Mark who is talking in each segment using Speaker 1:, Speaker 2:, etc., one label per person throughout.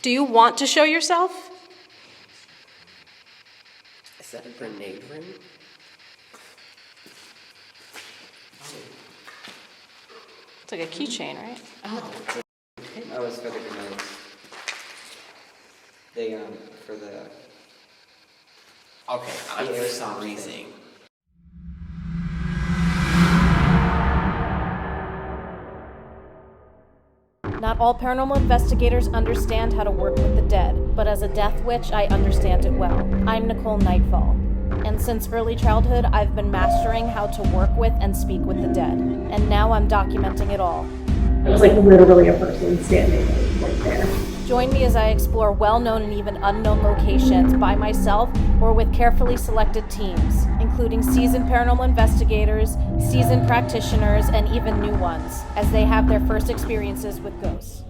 Speaker 1: Do you want to show yourself?
Speaker 2: Is that a grenade ring?
Speaker 1: It's like a keychain, right?
Speaker 2: Oh, it's for the grenades. They, for the...
Speaker 3: Okay, I'm
Speaker 2: airsoft
Speaker 3: freezing.
Speaker 4: Not all paranormal investigators understand how to work with the dead, but as a death witch, I understand it well. I'm Nicole Nightfall, and since early childhood, I've been mastering how to work with and speak with the dead, and now I'm documenting it all.
Speaker 5: It was like literally a person standing right there.
Speaker 4: Join me as I explore well-known and even unknown locations by myself or with carefully selected teams, including seasoned paranormal investigators, seasoned practitioners, and even new ones, as they have their first experiences with ghosts.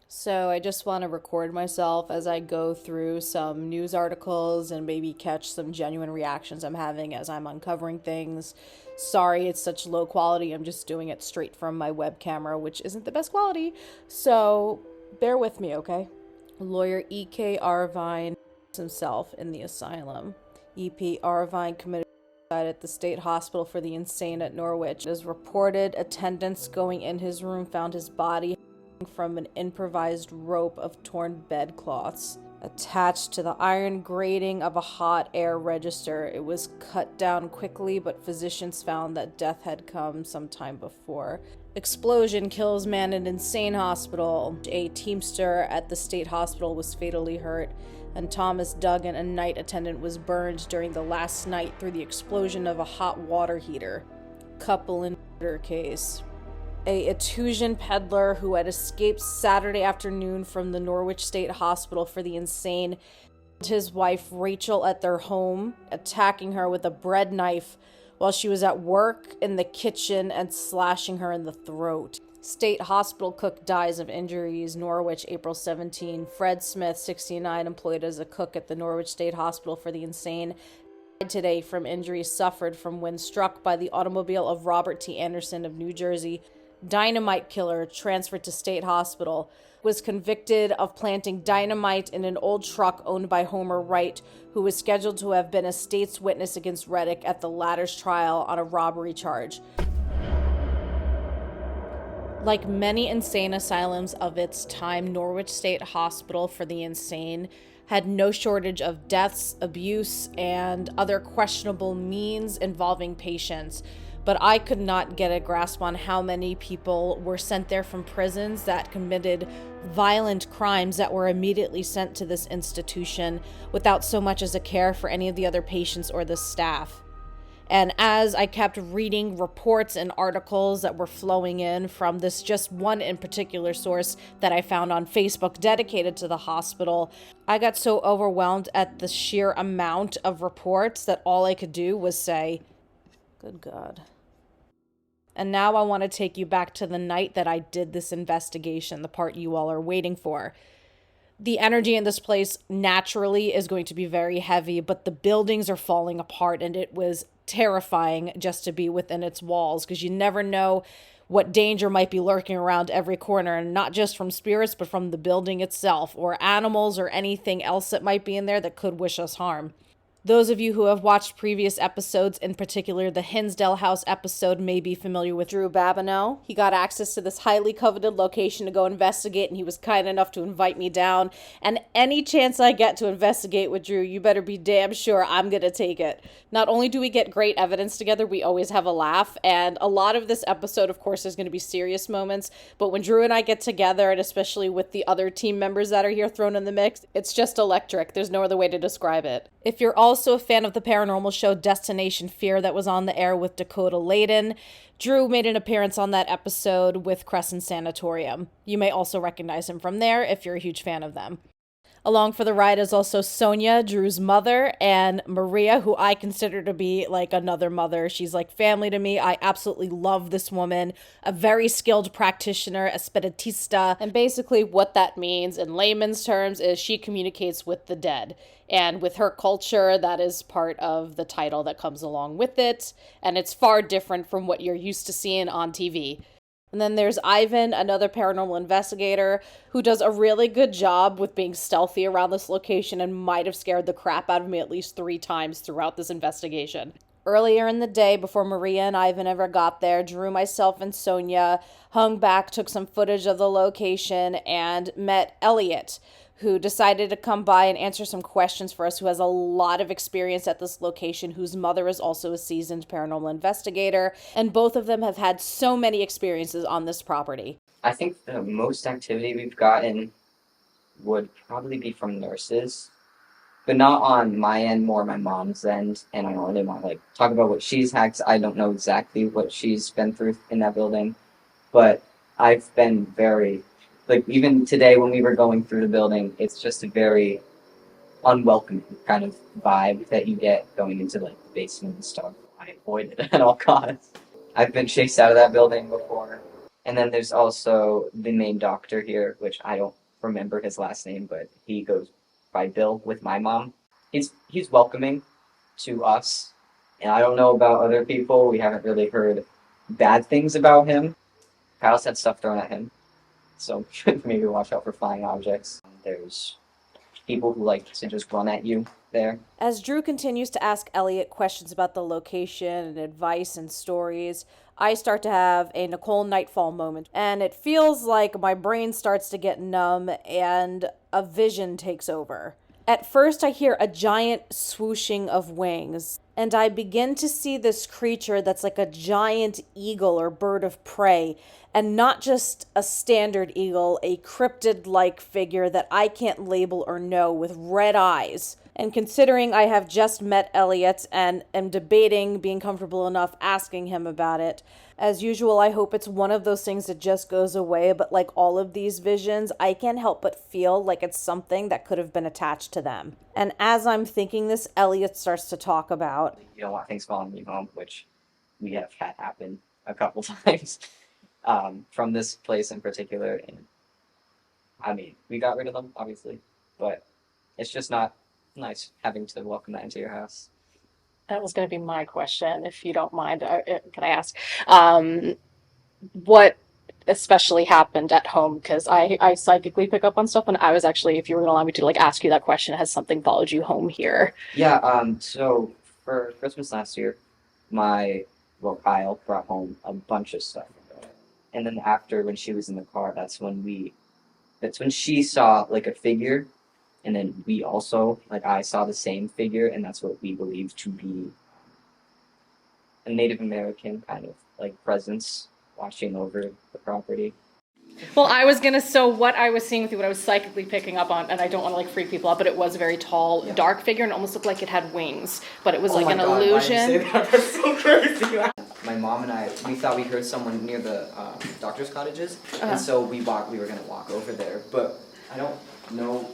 Speaker 4: So I just want to record myself as I go through some news articles and maybe catch some genuine reactions I'm having as I'm uncovering things. Sorry it's such low quality, I'm just doing it straight from my web camera, which isn't the best quality, so bear with me, okay? Lawyer E.K. Arvine himself in the asylum. E.P. Arvine committed suicide at the State Hospital for the Insane at Norwich. As reported, attendants going in his room found his body from an improvised rope of torn bedcloths attached to the iron grating of a hot air register. It was cut down quickly, but physicians found that death had come some time before. Explosion kills man in insane hospital. A teamster at the state hospital was fatally hurt, and Thomas Duggan, a night attendant, was burned during the last night through the explosion of a hot water heater. Couple in murder case. A Etusian peddler who had escaped Saturday afternoon from the Norwich State Hospital for the Insane and his wife Rachel at their home, attacking her with a bread knife while she was at work in the kitchen and slashing her in the throat. State Hospital cook dies of injuries. Norwich, April 17. Fred Smith, 69, employed as a cook at the Norwich State Hospital for the Insane, died today from injuries suffered from when struck by the automobile of Robert T. Anderson of New Jersey. Dynamite killer transferred to State Hospital, was convicted of planting dynamite in an old truck owned by Homer Wright, who was scheduled to have been a state's witness against Reddick at the latter's trial on a robbery charge. Like many insane asylums of its time, Norwich State Hospital for the Insane had no shortage of deaths, abuse, and other questionable means involving patients. But I could not get a grasp on how many people were sent there from prisons that committed violent crimes that were immediately sent to this institution without so much as a care for any of the other patients or the staff. And as I kept reading reports and articles that were flowing in from this just one in particular source that I found on Facebook dedicated to the hospital, I got so overwhelmed at the sheer amount of reports that all I could do was say, good God. And now I want to take you back to the night that I did this investigation, the part you all are waiting for. The energy in this place naturally is going to be very heavy, but the buildings are falling apart, and it was terrifying just to be within its walls, because you never know what danger might be lurking around every corner, and not just from spirits, but from the building itself, or animals, or anything else that might be in there that could wish us harm. Those of you who have watched previous episodes, in particular the Hinsdale House episode, may be familiar with Drew Babineau. He got access to this highly coveted location to go investigate, and he was kind enough to invite me down. And any chance I get to investigate with Drew, you better be damn sure I'm going to take it. Not only do we get great evidence together, we always have a laugh. And a lot of this episode, of course, is going to be serious moments. But when Drew and I get together, and especially with the other team members that are here thrown in the mix, it's just electric. There's no other way to describe it. If you're also a fan of the paranormal show Destination Fear that was on the air with Dakota Layden, Drew made an appearance on that episode with Crescent Sanatorium. You may also recognize him from there if you're a huge fan of them. Along for the ride is also Sonia, Drew's mother, and Maria, who I consider to be like another mother. She's like family to me. I absolutely love this woman, a very skilled practitioner, a spiritista. And basically what that means in layman's terms is she communicates with the dead. And with her culture, that is part of the title that comes along with it. And it's far different from what you're used to seeing on TV. And then there's Ivan, another paranormal investigator, who does a really good job with being stealthy around this location and might have scared the crap out of me at least 3 times throughout this investigation. Earlier in the day, before Maria and Ivan ever got there, Drew, myself, and Sonia hung back, took some footage of the location, and met Elliot, who decided to come by and answer some questions for us, who has a lot of experience at this location, whose mother is also a seasoned paranormal investigator, and both of them have had so many experiences on this property.
Speaker 2: I think the most activity we've gotten would probably be from nurses, but not on my end, more my mom's end. And I don't really want to like talk about what she's had, 'cause I don't know exactly what she's been through in that building. But I've been very, like, even today when we were going through the building, it's just a very unwelcoming kind of vibe that you get going into like the basement and stuff. I avoid it at all costs. I've been chased out of that building before. And then there's also the main doctor here, which I don't remember his last name, but he goes by Bill with my mom. He's welcoming to us, and I don't know about other people. We haven't really heard bad things about him. Kyle's had stuff thrown at him, so maybe watch out for flying objects. There's people who like to just run at you there.
Speaker 4: As Drew continues to ask Elliot questions about the location and advice and stories, I start to have a Nicole Nightfall moment, and it feels like my brain starts to get numb and a vision takes over. At first, I hear a giant swooshing of wings, and I begin to see this creature that's like a giant eagle or bird of prey, and not just a standard eagle, a cryptid-like figure that I can't label or know, with red eyes. And considering I have just met Elliot and am debating being comfortable enough asking him about it, as usual, I hope it's one of those things that just goes away, but like all of these visions, I can't help but feel like it's something that could have been attached to them. And as I'm thinking this, Elliot starts to talk about,
Speaker 2: You don't want things following you home, which we have had happen a couple times from this place in particular. And I mean, we got rid of them, obviously, but it's just not nice having to welcome that into your house.
Speaker 1: That was going to be my question, if you don't mind. Can I ask what especially happened at home? Because I psychically pick up on stuff, and I was actually, if you were going to allow me to like ask you that question, has something followed you home here?
Speaker 2: Yeah, so for Christmas last year, Kyle brought home a bunch of stuff. And then after, when she was in the car, that's when she saw like a figure. And then we also, like, I saw the same figure, and that's what we believe to be a Native American kind of like presence watching over the property.
Speaker 1: Well, so what I was seeing with you, what I was psychically picking up on, and I don't want to like freak people out, but it was a very tall, dark figure, and it almost looked like it had wings, but it was like an illusion.
Speaker 2: That's so crazy. My mom and I, we thought we heard someone near the doctor's cottages, and so we were gonna walk over there, but I don't know.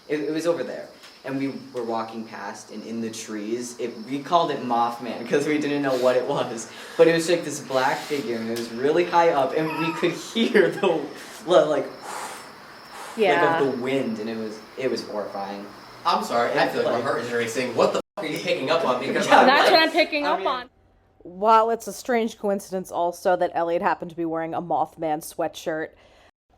Speaker 2: It was over there, and we were walking past, and in the trees, we called it Mothman because we didn't know what it was, but it was like this black figure, and it was really high up, and we could hear the like of the wind, and it was horrifying.
Speaker 3: I'm sorry, I feel like my heart is racing. What the f are you picking up on? Because
Speaker 1: That's what I'm picking up on.
Speaker 4: While it's a strange coincidence also that Elliot happened to be wearing a Mothman sweatshirt,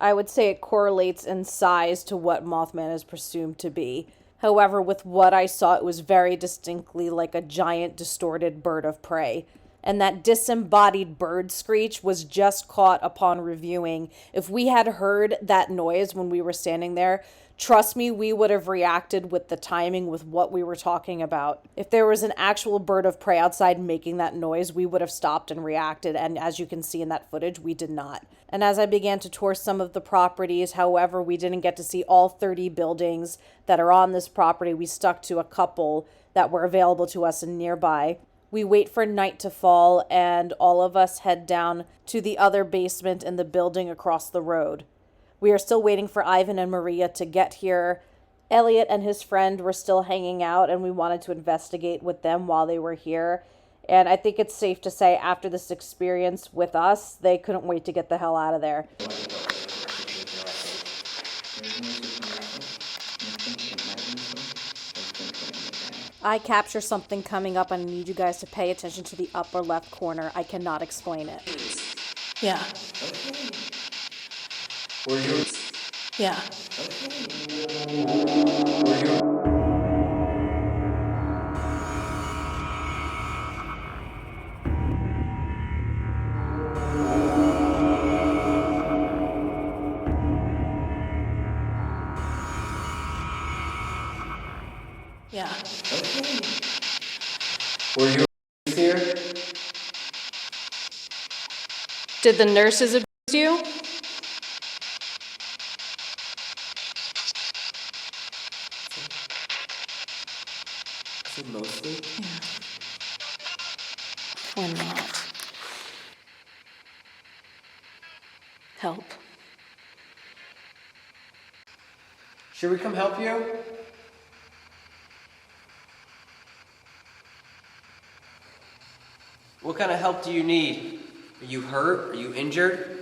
Speaker 4: I would say it correlates in size to what Mothman is presumed to be. However, with what I saw, it was very distinctly like a giant distorted bird of prey. And that disembodied bird screech was just caught upon reviewing. If we had heard that noise when we were standing there, trust me, we would have reacted with the timing with what we were talking about. If there was an actual bird of prey outside making that noise, we would have stopped and reacted. And as you can see in that footage, we did not. And as I began to tour some of the properties, however, we didn't get to see all 30 buildings that are on this property. We stuck to a couple that were available to us and nearby. We wait for night to fall, and all of us head down to the other basement in the building across the road. We are still waiting for Ivan and Maria to get here. Elliot and his friend were still hanging out, and we wanted to investigate with them while they were here. And I think it's safe to say after this experience with us, they couldn't wait to get the hell out of there. I capture something coming up and I need you guys to pay attention to the upper left corner. I cannot explain it.
Speaker 1: Yeah.
Speaker 3: Were you?
Speaker 1: Yeah. Yeah.
Speaker 3: Were you here?
Speaker 1: Did the nurses abuse you?
Speaker 3: Mostly.
Speaker 1: Or not? Help.
Speaker 3: Should we come help you? What kind of help do you need? Are you hurt? Are you injured?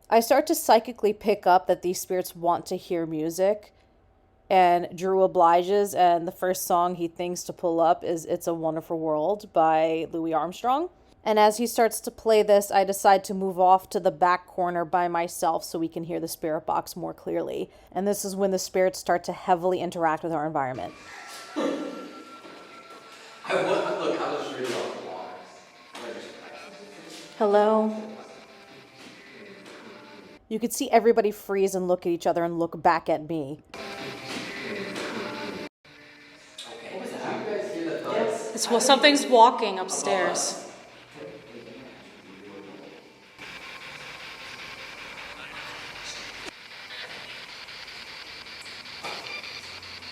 Speaker 4: I start to psychically pick up that these spirits want to hear music, and Drew obliges, and the first song he thinks to pull up is It's a Wonderful World by Louis Armstrong. And as he starts to play this, I decide to move off to the back corner by myself so we can hear the spirit box more clearly. And this is when the spirits start to heavily interact with our environment.
Speaker 3: Look, I'll just read it off the wall.
Speaker 1: Hello?
Speaker 4: You could see everybody freeze and look at each other and look back at me.
Speaker 1: Something's walking upstairs.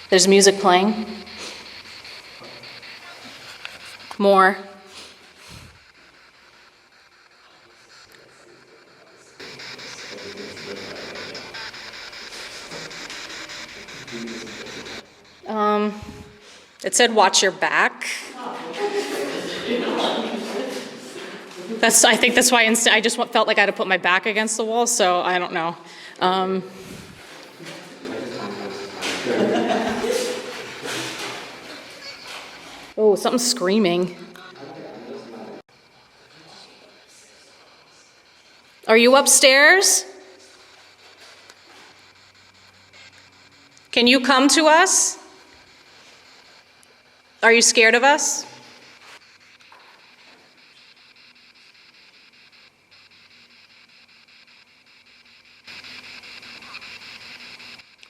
Speaker 1: There's music playing. More. It said watch your back. I think that's why I just felt like I had to put my back against the wall, so I don't know. Oh, something's screaming. Are you upstairs? Can you come to us? Are you scared of us?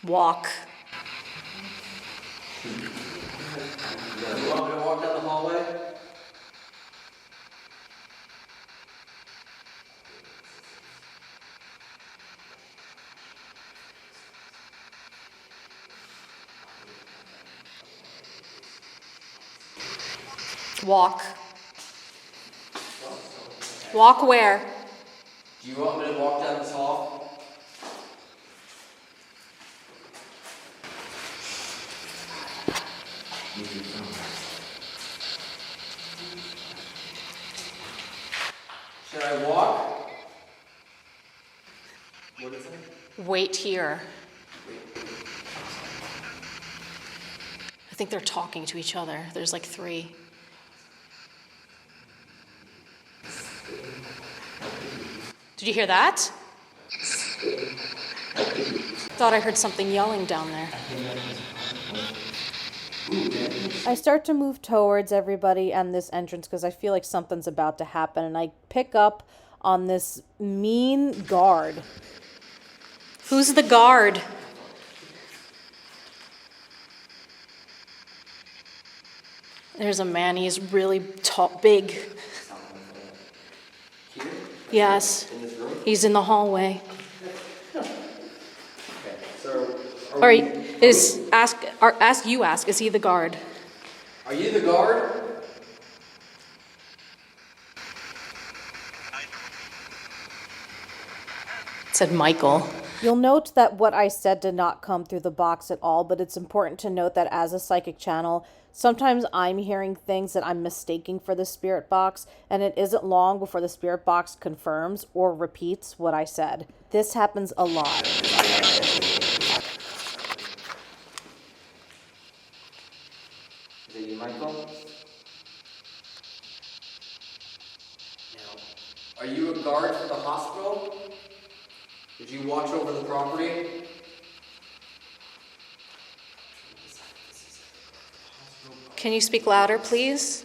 Speaker 1: Walk.
Speaker 3: You want me to walk down the hallway?
Speaker 1: Walk. Walk where?
Speaker 3: Do you want me to walk down this hall? Should I walk? What is it?
Speaker 1: Wait here. I think they're talking to each other. There's like 3. Did you hear that? Thought I heard something yelling down there.
Speaker 4: I start to move towards everybody and this entrance because I feel like something's about to happen, and I pick up on this mean guard.
Speaker 1: Who's the guard? There's a man, he's really tall, big.
Speaker 3: Here?
Speaker 1: Yes,
Speaker 3: In this room?
Speaker 1: he's in the hallway.
Speaker 3: Okay, so...
Speaker 1: All right, is he the guard?
Speaker 3: Are you the guard?
Speaker 1: said Michael.
Speaker 4: You'll note that what I said did not come through the box at all, but it's important to note that as a psychic channel, sometimes I'm hearing things that I'm mistaking for the spirit box, and it isn't long before the spirit box confirms or repeats what I said. This happens a lot.
Speaker 2: Is it you, Michael?
Speaker 3: Now, are you a guard for the hospital? Did you watch over the property?
Speaker 1: Can you speak louder, please?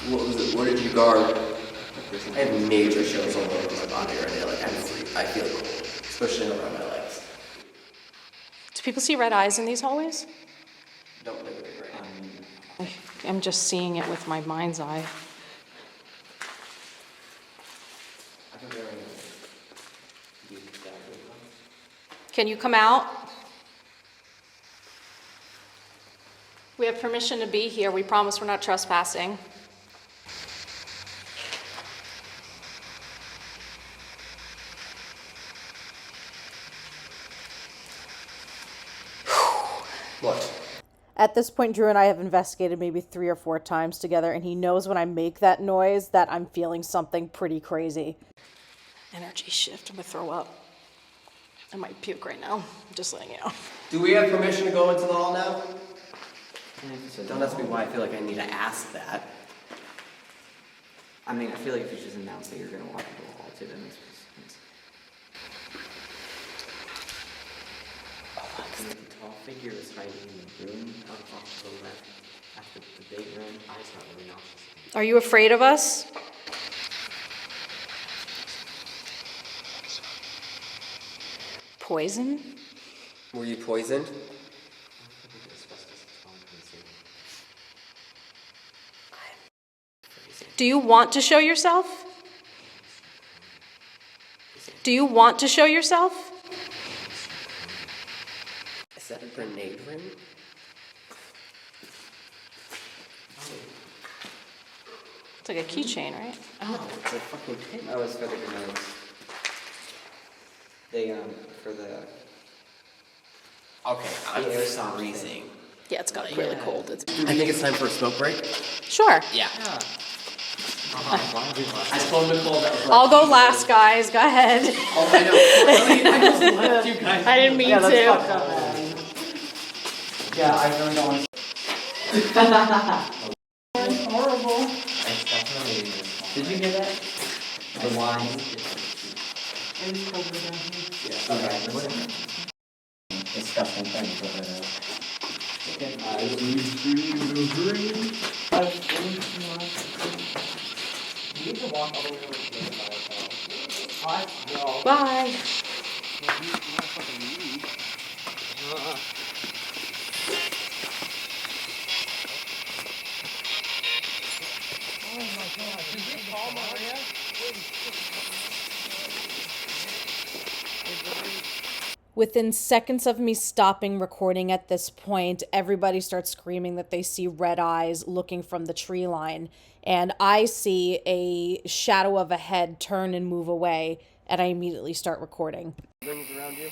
Speaker 3: What was it? What did you guard? I have major chills all over my body right now. Like I feel cold, especially around my legs.
Speaker 1: Do people see red eyes in these hallways?
Speaker 3: Don't look at me right now.
Speaker 1: I'm just seeing it with my mind's eye. Can you come out? We have permission to be here. We promise we're not trespassing.
Speaker 3: What?
Speaker 4: At this point, Drew and I have investigated maybe 3 or 4 times together, and he knows when I make that noise that I'm feeling something pretty crazy.
Speaker 1: Energy shift. I'm gonna throw up. I might puke right now. I'm just letting you know.
Speaker 3: Do we have permission to go into the hall now? Don't ask me why I feel like I need to ask that.
Speaker 2: I mean, I feel like if you just announce that you're gonna walk into the hall too, then it's the tall figure is hiding in the room off to the left after the big room. Eyes not really nauseous.
Speaker 1: Are you afraid of us? Poison?
Speaker 3: Were you poisoned?
Speaker 1: Do you want to show yourself? Do you want to show yourself?
Speaker 3: Is that a grenade ring?
Speaker 1: It's like a keychain, right?
Speaker 3: Oh, it's a fucking pin.
Speaker 2: Oh, it's for the grenades. They, for the...
Speaker 3: Okay, I'm
Speaker 2: The airsoft
Speaker 3: freezing.
Speaker 1: Yeah, it's got really cold. It's...
Speaker 3: I think it's time for a smoke break.
Speaker 1: Sure.
Speaker 3: Yeah. I told Nicole that was
Speaker 1: I'll go last, guys. Go ahead.
Speaker 3: Oh, I know. I just left you guys.
Speaker 1: I didn't mean to.
Speaker 2: Yeah, I really don't want to...
Speaker 5: That's horrible.
Speaker 2: It's definitely... Did you hear that? The wine.
Speaker 5: It's colder down here.
Speaker 2: Yeah. Okay. Disgusting things over there.
Speaker 1: Bye.
Speaker 4: Within seconds of me stopping recording at this point, everybody starts screaming that they see red eyes looking from the tree line. And I see a shadow of a head turn and move away, and I immediately start recording.
Speaker 3: Rings around you?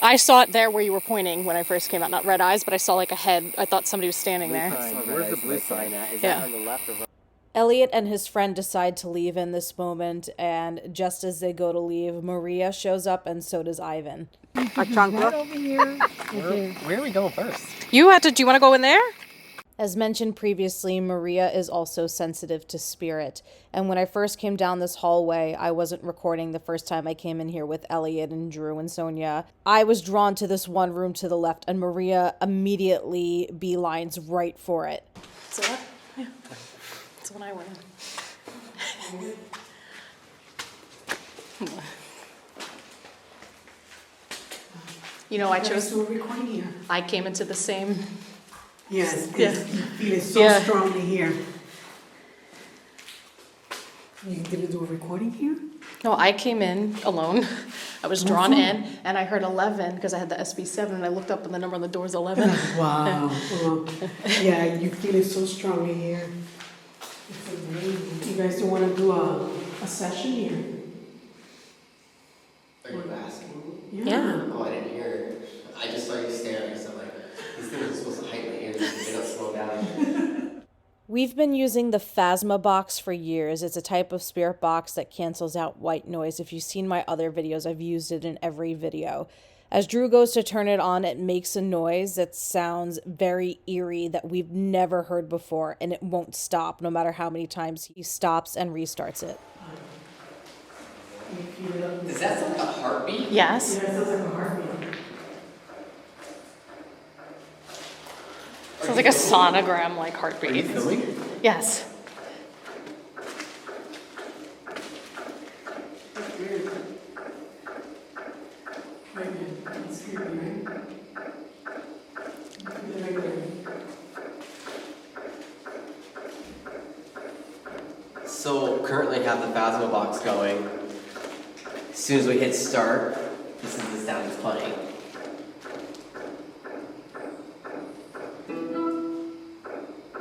Speaker 1: I saw it there where you were pointing when I first came out. Not red eyes, but I saw like a head. I thought somebody was standing there.
Speaker 3: Where's the blue sign at? Is
Speaker 1: Yeah.
Speaker 3: that on the left or right?
Speaker 4: Elliot and his friend decide to leave in this moment, and just as they go to leave, Maria shows up, and so does Ivan.
Speaker 5: Right over here.
Speaker 3: Where are we going first?
Speaker 1: You had to. Do you want to go in there?
Speaker 4: As mentioned previously, Maria is also sensitive to spirit, and when I first came down this hallway, I wasn't recording the first time I came in here with Elliot and Drew and Sonia. I was drawn to this one room to the left, and Maria immediately beelines right for it.
Speaker 1: So what? Yeah. That's when I went in. You know, I chose.
Speaker 5: So we're recording here.
Speaker 1: I came into the same.
Speaker 5: Yes,
Speaker 1: Yeah.
Speaker 5: you feel it so
Speaker 1: Yeah.
Speaker 5: strongly here. You're gonna do a recording here?
Speaker 1: No, I came in alone. I was drawn in, and I heard 11 because I had the SB7, and I looked up, and the number on the door is 11.
Speaker 6: Wow. Yeah, you feel it so strongly here. It's amazing. You guys don't want to do a session here?
Speaker 3: Are you asking?
Speaker 1: Yeah.
Speaker 3: Oh, I didn't hear. I just saw you staring, so I'm like, these things are supposed to heighten my ears, they don't slow down.
Speaker 4: We've been using the Phasma box for years. It's a type of spirit box that cancels out white noise. If you've seen my other videos, I've used it in every video. As Drew goes to turn it on, it makes a noise that sounds very eerie that we've never heard before, and it won't stop no matter how many times he stops and restarts it.
Speaker 3: Does that sound like a heartbeat?
Speaker 1: Yes.
Speaker 6: Yeah, it sounds like a heartbeat.
Speaker 1: Sounds like a sonogram, like heartbeat.
Speaker 3: Are you filming?
Speaker 1: Yes.
Speaker 6: That's weird. Right here. It's creepy, right? Right there.
Speaker 3: So currently have the Phasma box going. As soon as we hit start, this is the sound it's playing.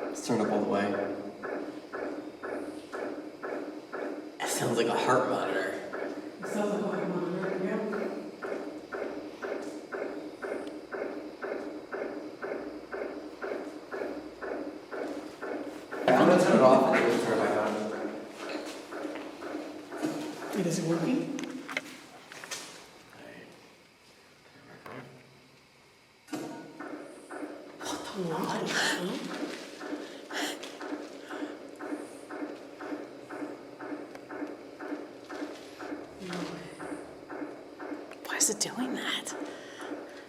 Speaker 3: Let's turn up all the way. It sounds like a heart monitor.
Speaker 6: It sounds like a heart monitor, yeah.
Speaker 3: I'm gonna turn it off and then we'll turn it back on.
Speaker 6: Is it working?
Speaker 1: Why is it doing that?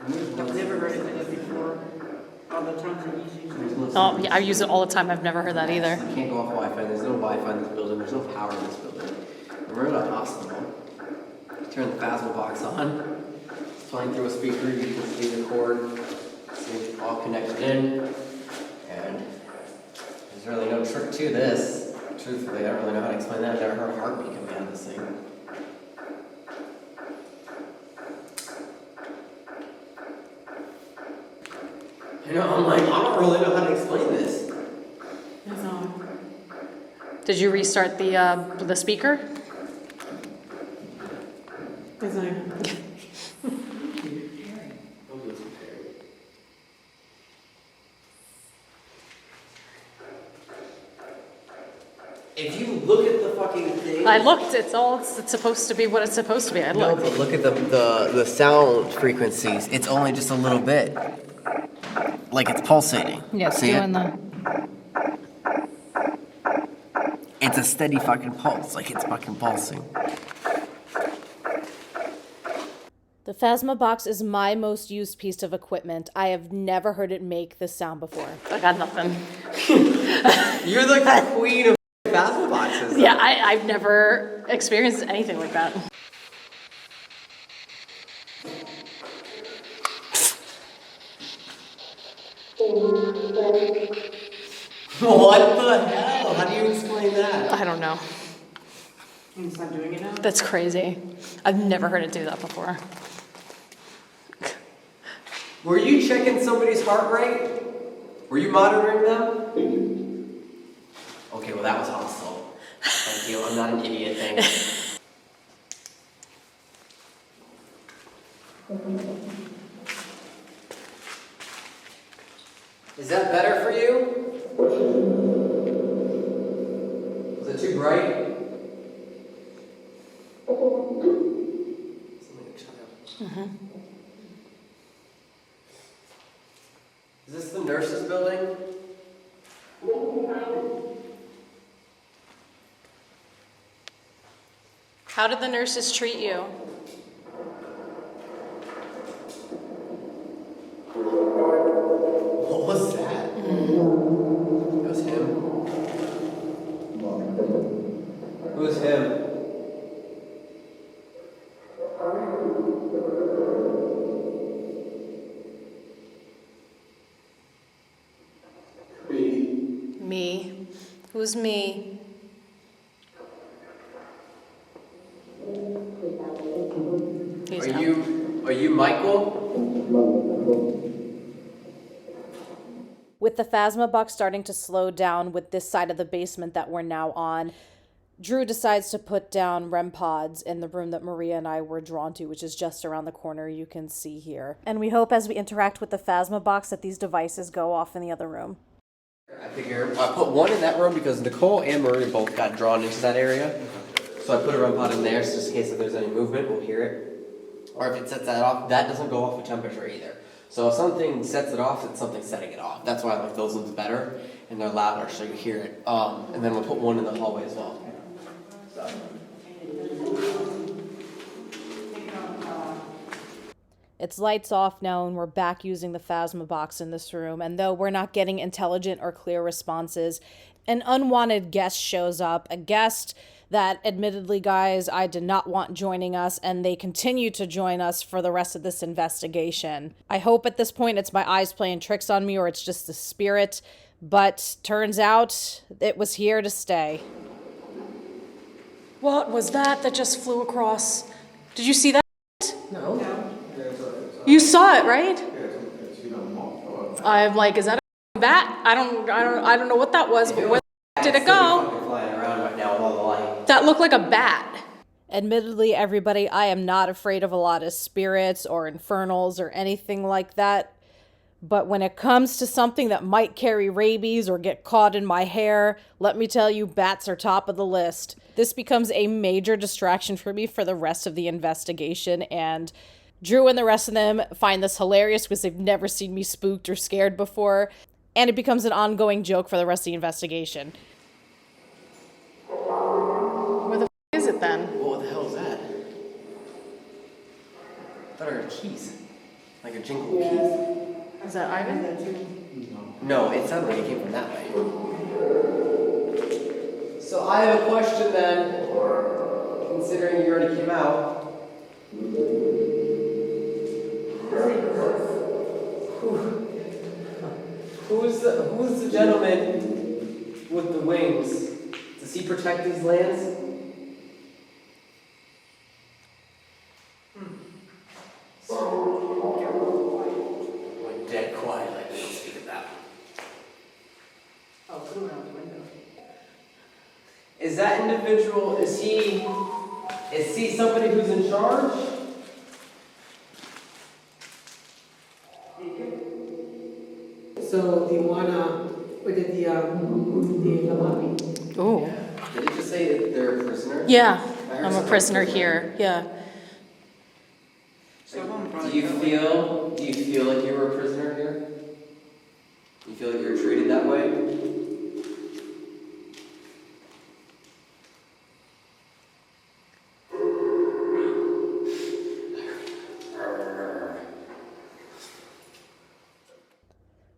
Speaker 6: I've never heard it like that before. All the times I use it.
Speaker 1: Oh, yeah, I use it all the time. I've never heard that either.
Speaker 3: You can't go off Wi-Fi. There's no Wi-Fi in this building. There's no power in this building. We're in a hospital. Turn the Phasma box on. It's playing through a speaker. You can see the cord. See it's all connected in. And there's really no trick to this. Truthfully, I don't really know how to explain that. I've never heard a heartbeat coming out of this thing. You know, I'm like, I don't really know how to explain this.
Speaker 6: That's all.
Speaker 1: Did you restart the speaker?
Speaker 6: That's all.
Speaker 3: If you look at the fucking thing.
Speaker 1: I looked. It's supposed to be what it's supposed to be. I
Speaker 3: No,
Speaker 1: looked.
Speaker 3: but look at the sound frequencies. It's only just a little bit. Like it's pulsating.
Speaker 1: Yeah, it's
Speaker 3: See it?
Speaker 1: doing the.
Speaker 3: It's a steady fucking pulse. Like it's fucking pulsing.
Speaker 4: The Phasma box is my most used piece of equipment. I have never heard it make this sound before.
Speaker 1: I got nothing.
Speaker 3: You're like the queen of Phasma boxes.
Speaker 1: Yeah, I've never experienced anything like that.
Speaker 3: What the hell? How do you explain that?
Speaker 1: I don't know.
Speaker 6: Can you stop doing it now?
Speaker 1: That's crazy. I've never heard it do that before.
Speaker 3: Were you checking somebody's heart rate? Were you monitoring them? Okay, well that was hostile. Thank you. I'm not an idiot. Thanks. Is that better for you? Was it too bright? Is this the nurses' building?
Speaker 1: How did the nurses treat you?
Speaker 3: What was that? That was him. Who's him?
Speaker 1: Me. Who's me? He's
Speaker 3: Are
Speaker 1: out.
Speaker 3: you Michael?
Speaker 4: With the phasma box starting to slow down with this side of the basement that we're now on, Drew decides to put down REM pods in the room that Maria and I were drawn to, which is just around the corner you can see here. And we hope as we interact with the phasma box that these devices go off in the other room.
Speaker 3: I figure I put one in that room because Nicole and Maria both got drawn into that area. So I put a REM pod in there so just in case if there's any movement, we'll hear it. Or if it sets that off, that doesn't go off with temperature either. So if something sets it off, it's something setting it off. That's why I like those ones better, and they're louder so you hear it. And then we'll put one in the hallway as well. So.
Speaker 4: It's lights off now and we're back using the phasma box in this room. And though we're not getting intelligent or clear responses, an unwanted guest shows up, a guest that admittedly, guys, I did not want joining us, and they continue to join us for the rest of this investigation. I hope at this point it's my eyes playing tricks on me or it's just the spirit, but turns out it was here to stay.
Speaker 1: What was that just flew across? Did you see that?
Speaker 3: No.
Speaker 1: You saw it, right? I'm like, is that a bat? I don't know what that was, but where did it go?
Speaker 3: Flying around right now with all the light.
Speaker 1: That looked like a bat.
Speaker 4: Admittedly, everybody, I am not afraid of a lot of spirits or infernals or anything like that. But when it comes to something that might carry rabies or get caught in my hair, let me tell you, bats are top of the list. This becomes a major distraction for me for the rest of the investigation, and Drew and the rest of them find this hilarious because they've never seen me spooked or scared before, and it becomes an ongoing joke for the rest of the investigation.
Speaker 1: Where the is it then?
Speaker 3: What the hell is that? I thought it were keys. Like a jingle of keys.
Speaker 1: Is that Ivan?
Speaker 3: No, it sounded like it came from that way. So I have a question then, considering you already came out. Who's the gentleman with the wings? Does he protect these lands? Went dead quiet, like we don't speak of that.
Speaker 6: Oh, put him out the window.
Speaker 3: Is that individual, is he somebody who's in charge?
Speaker 6: So do you wanna look at the Anomaly?
Speaker 1: Oh.
Speaker 3: Did it just say that they're a prisoner?
Speaker 1: Yeah,
Speaker 3: I heard
Speaker 1: I'm a
Speaker 3: something.
Speaker 1: prisoner here. Yeah.
Speaker 3: Do you feel like you were a prisoner here? Do you feel like you were treated that way?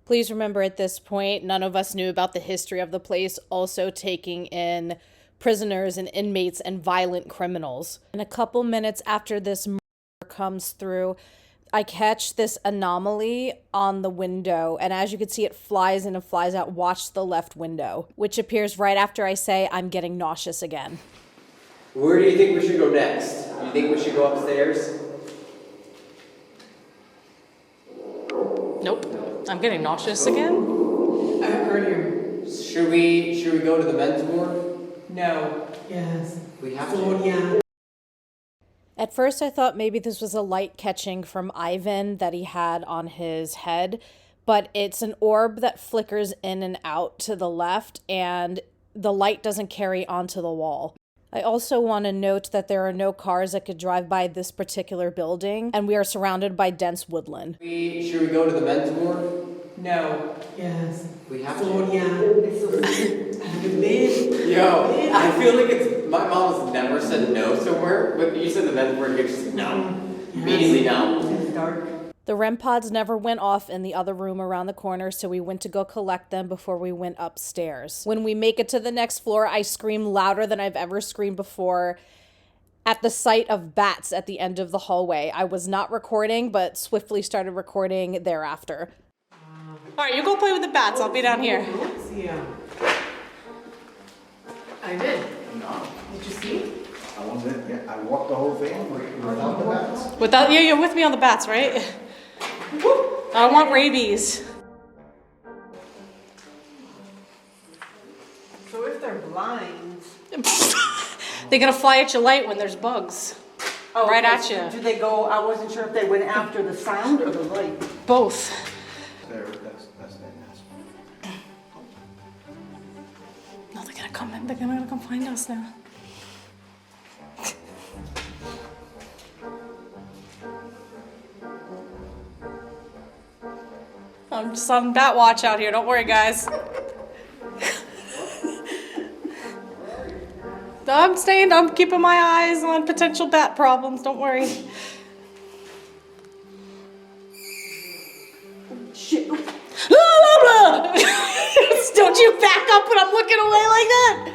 Speaker 4: Please remember at this point, none of us knew about the history of the place, also taking in prisoners and inmates and violent criminals. And a couple minutes after this murder comes through, I catch this anomaly on the window, and as you can see, it flies in and flies out. Watch the left window, which appears right after I say I'm getting nauseous again.
Speaker 3: Where do you think we should go next? Do you think we should go upstairs?
Speaker 1: Nope. I'm getting nauseous again.
Speaker 6: I heard him.
Speaker 3: Should we go to the men's ward?
Speaker 6: No. Yes.
Speaker 3: We have
Speaker 6: So,
Speaker 3: to.
Speaker 6: yeah.
Speaker 4: At first, I thought maybe this was a light catching from Ivan that he had on his head, but it's an orb that flickers in and out to the left, and the light doesn't carry onto the wall. I also want to note that there are no cars that could drive by this particular building, and we are surrounded by dense woodland.
Speaker 3: Should we go to the men's ward?
Speaker 6: No. Yes.
Speaker 3: We have
Speaker 6: So,
Speaker 3: to.
Speaker 6: yeah. It's so good babe.
Speaker 3: Yo, I feel like it's. My mom has never said no somewhere, but you said the men's ward, you're just no. Immediately no.
Speaker 6: It's dark.
Speaker 4: The REM pods never went off in the other room around the corner, so we went to go collect them before we went upstairs. When we make it to the next floor, I scream louder than I've ever screamed before at the sight of bats at the end of the hallway. I was not recording, but swiftly started recording thereafter.
Speaker 1: All right, you go play with the bats. I'll be down here.
Speaker 6: Yeah. I did.
Speaker 7: No,
Speaker 6: Did you see?
Speaker 7: I wasn't. Yeah, I walked the whole thing without the bats.
Speaker 4: Without you, you're with me on the bats, right? I don't want rabies.
Speaker 6: So if they're blind.
Speaker 4: They're gonna fly at your light when there's bugs.
Speaker 8: Oh,
Speaker 4: Right
Speaker 8: okay,
Speaker 4: at
Speaker 8: so
Speaker 4: you.
Speaker 8: Do they go, I wasn't sure if they went after the sound or the light.
Speaker 4: Both.
Speaker 7: There, that's that.
Speaker 4: No, they're gonna come in. They're gonna come find us now. I'm just on bat watch out here. Don't worry, guys. I'm keeping my eyes on potential bat problems. Don't worry.
Speaker 8: Shit.
Speaker 4: Don't you back up when I'm looking away like that.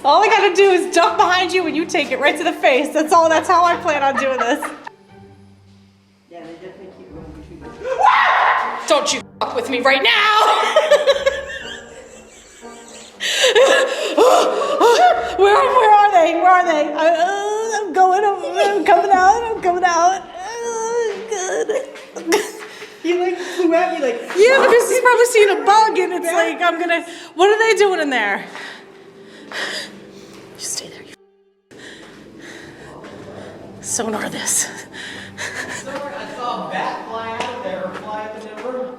Speaker 4: All I gotta do is duck behind you and you take it right to the face. That's all. That's how I plan on doing this.
Speaker 8: Yeah, they definitely keep going between the
Speaker 4: Don't you fuck with me right now! Where are they? Where are they? I'm coming out. Good.
Speaker 8: He like flew at me like.
Speaker 4: Yeah, because he's probably seen a bug and it's like, what are they doing in there? You stay there, you sonar this.
Speaker 3: Sorry, I saw a bat fly out of there or fly up in the room.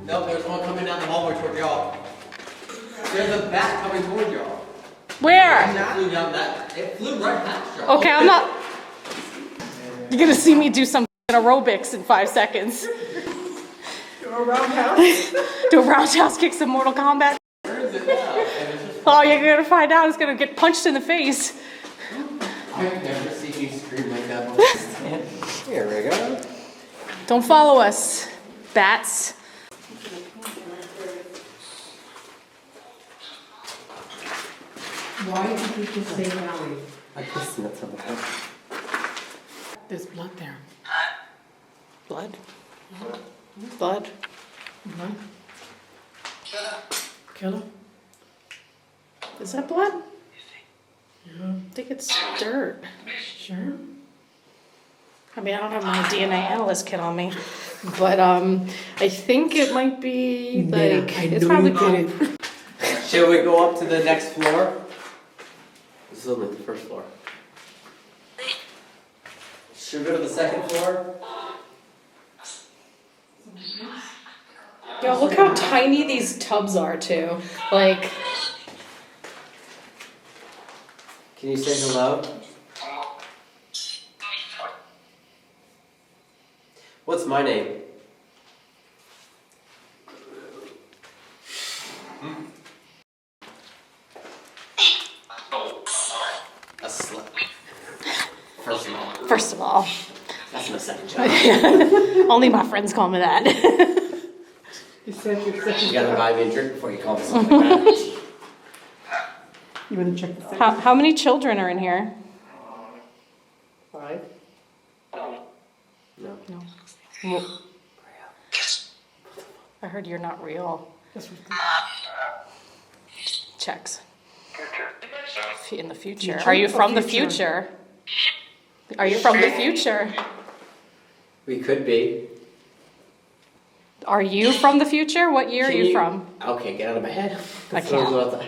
Speaker 3: Nope, there's one coming down the hallway toward y'all. There's a bat coming toward y'all.
Speaker 4: Where?
Speaker 3: It flew down that. It flew right past y'all.
Speaker 4: Okay, I'm not. You're gonna see me do some aerobics in 5 seconds.
Speaker 8: Do a roundhouse.
Speaker 4: Do a roundhouse kick, some Mortal Kombat.
Speaker 3: Where is it now?
Speaker 4: Oh, you're gonna find out. It's gonna get punched in the face.
Speaker 3: I've never seen you scream like that before. Here we go.
Speaker 4: Don't follow us, bats.
Speaker 6: Why do people say Valley?
Speaker 3: I pissed in that something.
Speaker 6: There's blood there.
Speaker 4: Blood. Blood.
Speaker 6: Blood. Killer?
Speaker 4: Is that blood? I think it's dirt.
Speaker 6: Sure.
Speaker 4: I mean, I don't have my DNA analyst kit on me, but I think it might be like it's probably
Speaker 6: did it.
Speaker 3: Shall we go up to the next floor? This is only the first floor. Should we go to the second floor?
Speaker 4: Yo, look how tiny these tubs are too. Like,
Speaker 3: Can you say hello? What's my name? A slut.
Speaker 4: first of all,
Speaker 3: That's my second job.
Speaker 4: only my friends call me that.
Speaker 6: You said your second.
Speaker 3: You gotta buy me a drink before you call me something like that.
Speaker 6: You want to check the second?
Speaker 4: How many children are in here?
Speaker 3: 5? No.
Speaker 4: No. I heard you're not real. Checks. In the future. Are you from the future? Are you from the future?
Speaker 3: We could be.
Speaker 4: Are you from the future? What year are you from?
Speaker 3: Okay, get out of my head.
Speaker 4: I can't.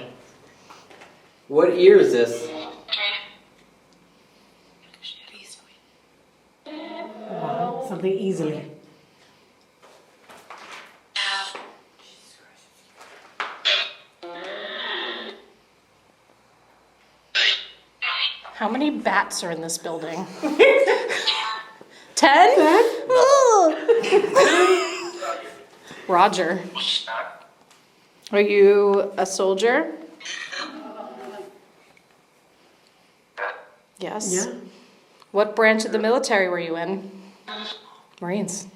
Speaker 3: What year is this?
Speaker 6: Something easily.
Speaker 4: How many bats are in this building? 10? Roger. Are you a soldier? Yes.
Speaker 6: Yeah.
Speaker 4: What branch of the military were you in? Marines.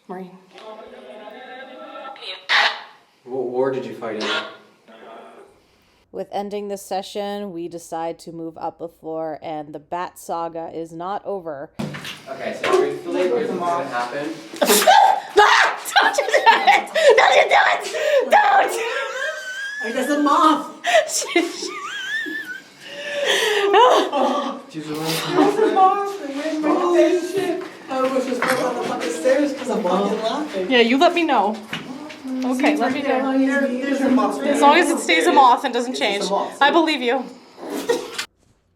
Speaker 4: Marine.
Speaker 3: What war did you fight in?
Speaker 4: With ending this session, we decide to move up a floor, and the Bat Saga is not over.
Speaker 3: Okay, so truthfully, here's what's gonna happen.
Speaker 4: Don't you do it! Don't you do it! Don't!
Speaker 6: There's a moth.
Speaker 3: She's running.
Speaker 6: Where's the boss? Where's my attention? I was just going on the fucking stairs because I'm fucking laughing.
Speaker 1: Yeah, you let me know. Okay, let me know.
Speaker 6: There's your moth.
Speaker 1: As long as it stays a moth and doesn't change. I believe you.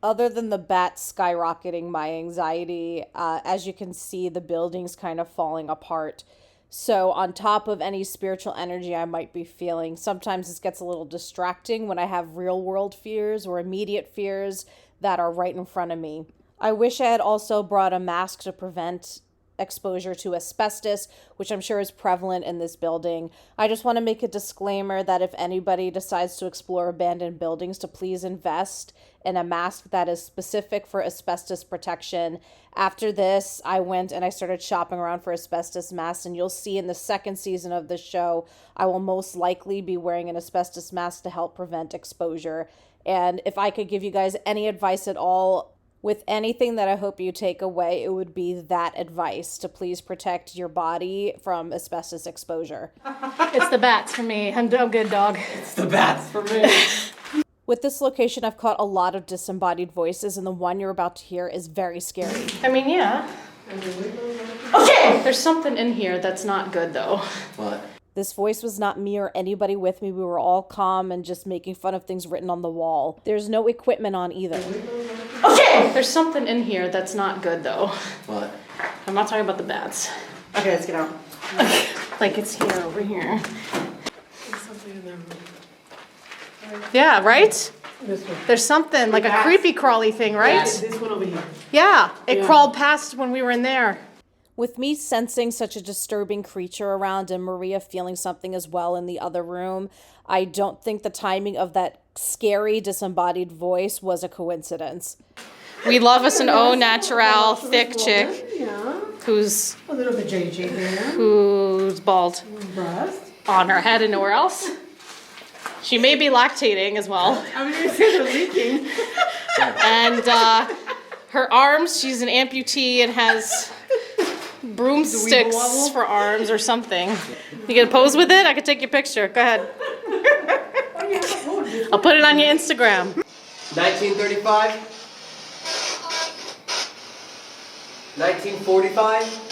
Speaker 4: Other than the bat skyrocketing my anxiety, as you can see, the building's kind of falling apart. So on top of any spiritual energy I might be feeling, sometimes this gets a little distracting when I have real world fears or immediate fears that are right in front of me. I wish I had also brought a mask to prevent exposure to asbestos, which I'm sure is prevalent in this building. I just want to make a disclaimer that if anybody decides to explore abandoned buildings, to please invest in a mask that is specific for asbestos protection. After this, I went and I started shopping around for asbestos masks, and you'll see in the second season of the show, I will most likely be wearing an asbestos mask to help prevent exposure. And if I could give you guys any advice at all, with anything that I hope you take away, it would be that advice to please protect your body from asbestos exposure.
Speaker 1: It's the bats for me. I'm good, dog.
Speaker 3: It's the bats for me.
Speaker 4: With this location, I've caught a lot of disembodied voices, and the one you're about to hear is very scary.
Speaker 1: I mean, yeah. Okay! There's something in here that's not good, though.
Speaker 3: What?
Speaker 4: This voice was not me or anybody with me. We were all calm and just making fun of things written on the wall. There's no equipment on either.
Speaker 1: Okay! There's something in here that's not good, though.
Speaker 3: What?
Speaker 1: I'm not talking about the bats.
Speaker 6: Okay, let's get out.
Speaker 1: Like it's here, over here.
Speaker 6: There's something in there.
Speaker 1: Yeah, right?
Speaker 6: This one.
Speaker 1: There's something, like a creepy crawly thing, right?
Speaker 6: This one over here.
Speaker 1: Yeah, it
Speaker 6: Yeah.
Speaker 1: crawled past when we were in there.
Speaker 4: With me sensing such a disturbing creature around and Maria feeling something as well in the other room, I don't think the timing of that scary disembodied voice was a coincidence.
Speaker 1: We love us an au naturel, thick chick
Speaker 6: Yeah.
Speaker 1: who's
Speaker 6: A little bit JJ there.
Speaker 1: who's bald
Speaker 6: Breast.
Speaker 1: on her head and nowhere else. She may be lactating as well.
Speaker 6: I was going to say they're leaking.
Speaker 1: And her arms, she's an amputee and has broomsticks for arms or something. You gonna pose with it? I could take your picture. Go ahead. I'll put it on your Instagram.
Speaker 3: 1935? 1945?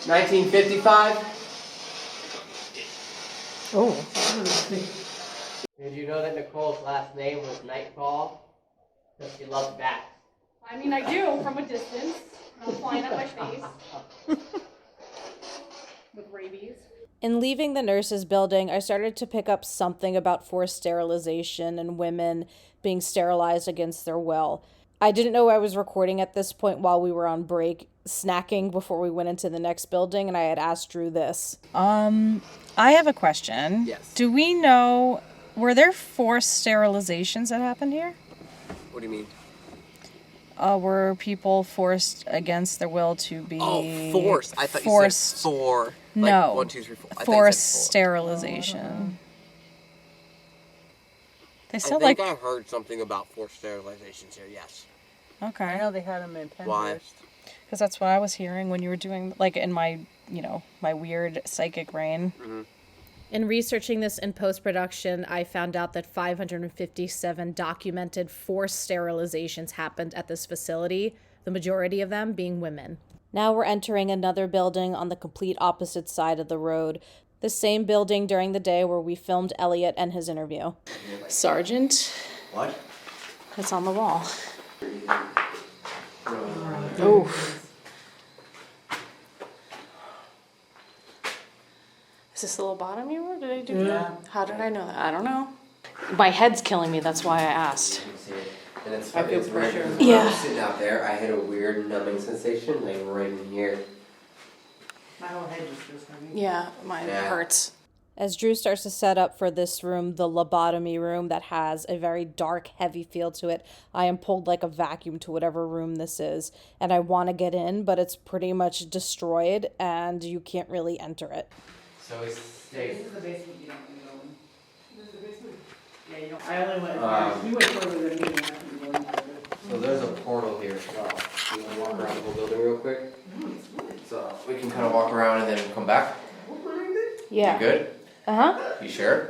Speaker 3: 1955?
Speaker 1: Oh.
Speaker 3: Did you know that Nicole's last name was Nightfall? Because she loves bats.
Speaker 1: I mean, I do from a distance. I'm flying at my face. With rabies.
Speaker 4: In leaving the nurses' building, I started to pick up something about forced sterilization and women being sterilized against their will. I didn't know I was recording at this point while we were on break, snacking before we went into the next building, and I had asked Drew this.
Speaker 9: I have a question.
Speaker 3: Yes.
Speaker 9: Do we know, were there forced sterilizations that happened here?
Speaker 3: What do you mean?
Speaker 9: Were people forced against their will to be...
Speaker 3: Oh, forced. I thought
Speaker 9: forced,
Speaker 3: you said four. Like
Speaker 9: no.
Speaker 3: 1, 2, 3, 4. I thought you
Speaker 9: Forced
Speaker 3: said four.
Speaker 9: sterilization. They
Speaker 10: I
Speaker 9: still
Speaker 10: think
Speaker 9: like...
Speaker 10: I heard something about forced sterilizations here, yes.
Speaker 9: Okay.
Speaker 8: I know they had them in Penn.
Speaker 10: Why?
Speaker 9: Because that's what I was hearing when you were doing, like, in my, my weird psychic brain.
Speaker 10: Mm-hmm.
Speaker 4: In researching this in post-production, I found out that 557 documented forced sterilizations happened at this facility, the majority of them being women. Now we're entering another building on the complete opposite side of the road, the same building during the day where we filmed Elliot and his interview.
Speaker 1: Sergeant.
Speaker 3: What?
Speaker 1: It's on the wall. Oh. Is this the lobotomy room? Did I do that? How did I know that? I don't know. My head's killing me. That's why I asked.
Speaker 3: You see it. And it's,
Speaker 6: I feel
Speaker 3: it's weird.
Speaker 6: pressure.
Speaker 3: When I
Speaker 1: Yeah.
Speaker 3: was sitting out there, I had a weird numbing sensation, like right in here.
Speaker 6: My whole head just feels heavy.
Speaker 1: Yeah, mine
Speaker 3: Yeah.
Speaker 1: hurts.
Speaker 4: As Drew starts to set up for this room, the lobotomy room that has a very dark, heavy feel to it, I am pulled like a vacuum to whatever room this is. And I want to get in, but it's pretty much destroyed and you can't really enter it.
Speaker 3: So we stayed.
Speaker 6: This is the basement you don't want to go in. This is the basement? Yeah, you don't. I only went, you went further than me. I couldn't go any further.
Speaker 3: So there's a portal here as well. You want to walk around the whole building real quick? So we can kind of walk around and then come back?
Speaker 1: Yeah.
Speaker 3: You good?
Speaker 1: Uh-huh.
Speaker 3: You sure?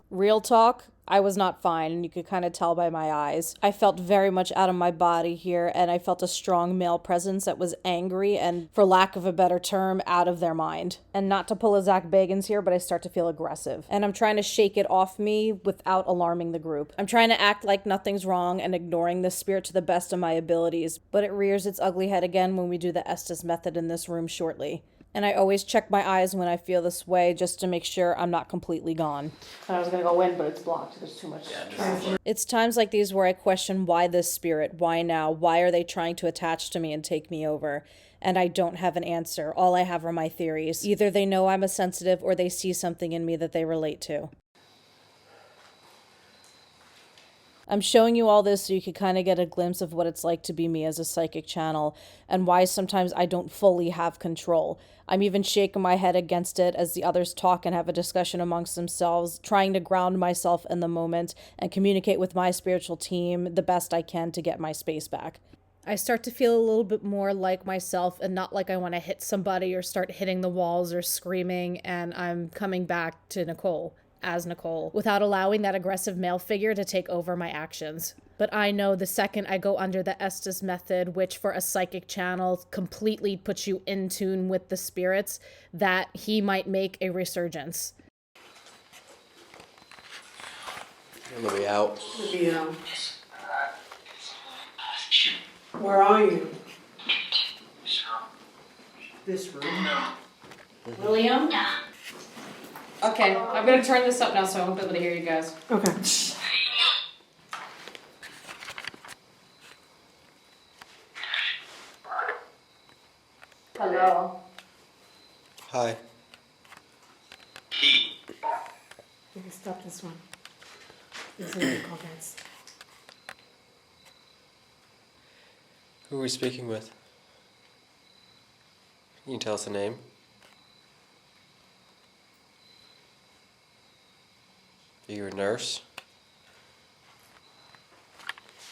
Speaker 4: Real talk, I was not fine, and you could kind of tell by my eyes. I felt very much out of my body here, and I felt a strong male presence that was angry and, for lack of a better term, out of their mind. And not to pull a Zach Bagans here, but I start to feel aggressive. And I'm trying to shake it off me without alarming the group. I'm trying to act like nothing's wrong and ignoring the spirit to the best of my abilities, but it rears its ugly head again when we do the Estes method in this room shortly. And I always check my eyes when I feel this way just to make sure I'm not completely gone.
Speaker 1: I was gonna go in, but it's blocked. There's too much.
Speaker 4: It's times like these where I question why this spirit, why now, why are they trying to attach to me and take me over? And I don't have an answer. All I have are my theories. Either they know I'm a sensitive or they see something in me that they relate to. I'm showing you all this so you can kind of get a glimpse of what it's like to be me as a psychic channel and why sometimes I don't fully have control. I'm even shaking my head against it as the others talk and have a discussion amongst themselves, trying to ground myself in the moment and communicate with my spiritual team the best I can to get my space back. I start to feel a little bit more like myself and not like I want to hit somebody or start hitting the walls or screaming, and I'm coming back to Nicole. As Nicole, without allowing that aggressive male figure to take over my actions. But I know the second I go under the Estes method, which for a psychic channel completely puts you in tune with the spirits, that he might make a resurgence.
Speaker 3: Let me out.
Speaker 6: Yeah. Where are you? This room.
Speaker 1: William? Okay, I'm gonna turn this up now so I won't be able to hear you guys.
Speaker 6: Okay.
Speaker 1: Hello.
Speaker 3: Hi.
Speaker 6: We can stop this one. This is call guys.
Speaker 3: Who are we speaking with? Can you tell us a name? Are you a nurse?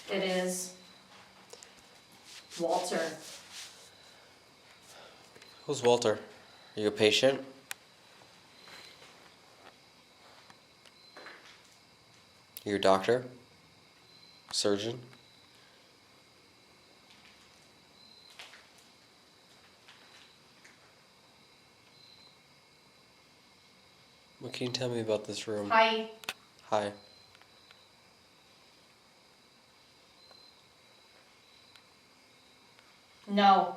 Speaker 1: It is Walter.
Speaker 3: Who's Walter? Are you a patient? You're a doctor? Surgeon? What can you tell me about this room?
Speaker 1: Hi.
Speaker 3: Hi.
Speaker 1: No.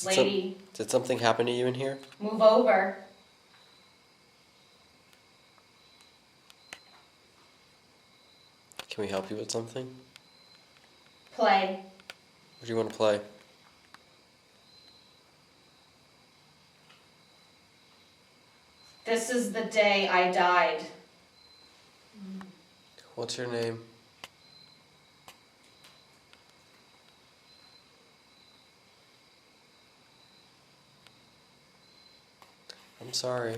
Speaker 1: Lady.
Speaker 3: Did something happen to you in here?
Speaker 1: Move over.
Speaker 3: Can we help you with something?
Speaker 1: Play.
Speaker 3: What do you want to play?
Speaker 1: This is the day I died.
Speaker 3: What's your name? I'm sorry.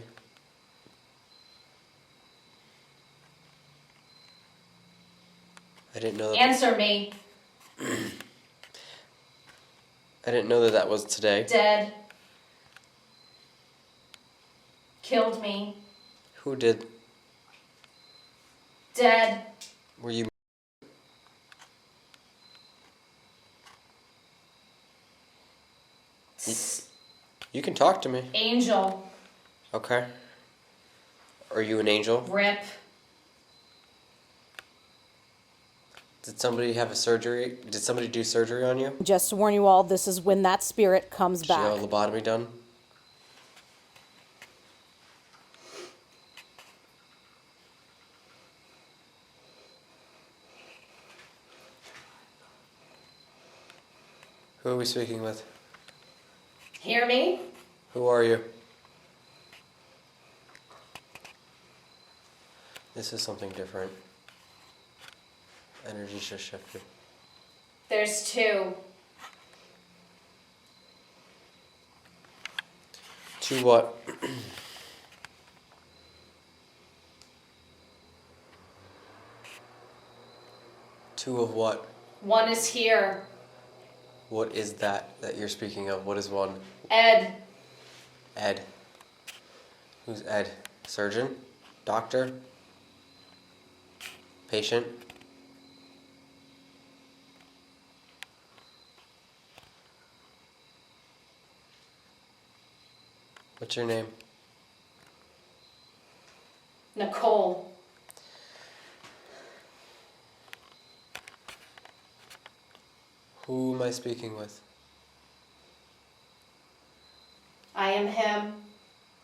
Speaker 3: I didn't know that.
Speaker 1: Answer me.
Speaker 3: I didn't know that was today.
Speaker 1: Dead. Killed me.
Speaker 3: Who did?
Speaker 1: Dead.
Speaker 3: Were you? You can talk to me.
Speaker 1: Angel.
Speaker 3: Okay. Are you an angel?
Speaker 1: Rip.
Speaker 3: Did somebody have a surgery? Did somebody do surgery on you?
Speaker 4: Just to warn you all, this is when that spirit comes
Speaker 3: Did you
Speaker 4: back.
Speaker 3: have a lobotomy done? Who are we speaking with?
Speaker 1: Hear me?
Speaker 3: Who are you? This is something different. Energy's just shifted.
Speaker 1: There's two.
Speaker 3: To what? Two of what?
Speaker 1: One is here.
Speaker 3: What is that you're speaking of? What is one?
Speaker 1: Ed.
Speaker 3: Ed. Who's Ed? Surgeon? Doctor? Patient? What's your name?
Speaker 1: Nicole.
Speaker 3: Who am I speaking with?
Speaker 1: I am him.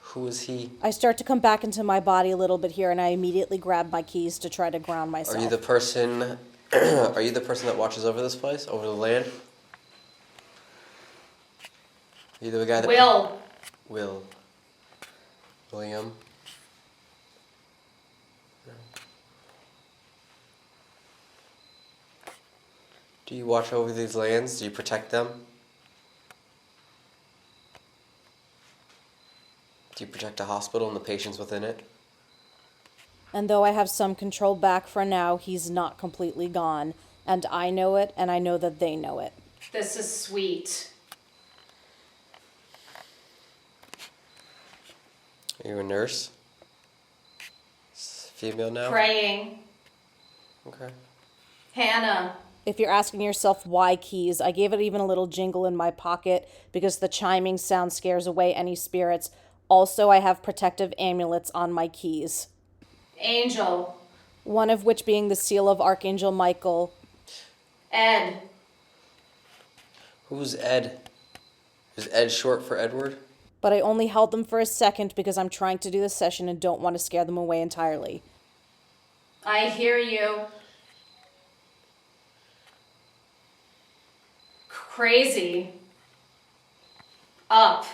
Speaker 3: Who is he?
Speaker 4: I start to come back into my body a little bit here, and I immediately grab my keys to try to ground myself.
Speaker 3: Are you the person? Are you the person that watches over this place, over the land? Are you the guy that?
Speaker 1: Will.
Speaker 3: Will. William. No. Do you watch over these lands? Do you protect them? Do you protect a hospital and the patients within it?
Speaker 4: And though I have some control back for now, he's not completely gone. And I know it, and I know that they know it.
Speaker 1: This is sweet.
Speaker 3: Are you a nurse? Female now?
Speaker 1: Praying.
Speaker 3: Okay.
Speaker 1: Hannah.
Speaker 4: If you're asking yourself why keys, I gave it even a little jingle in my pocket because the chiming sound scares away any spirits. Also, I have protective amulets on my keys.
Speaker 1: Angel.
Speaker 4: One of which being the seal of Archangel Michael.
Speaker 1: Ed.
Speaker 3: Who's Ed? Is Ed short for Edward?
Speaker 4: But I only held them for a second because I'm trying to do the session and don't want to scare them away entirely.
Speaker 1: I hear you. Crazy. Up.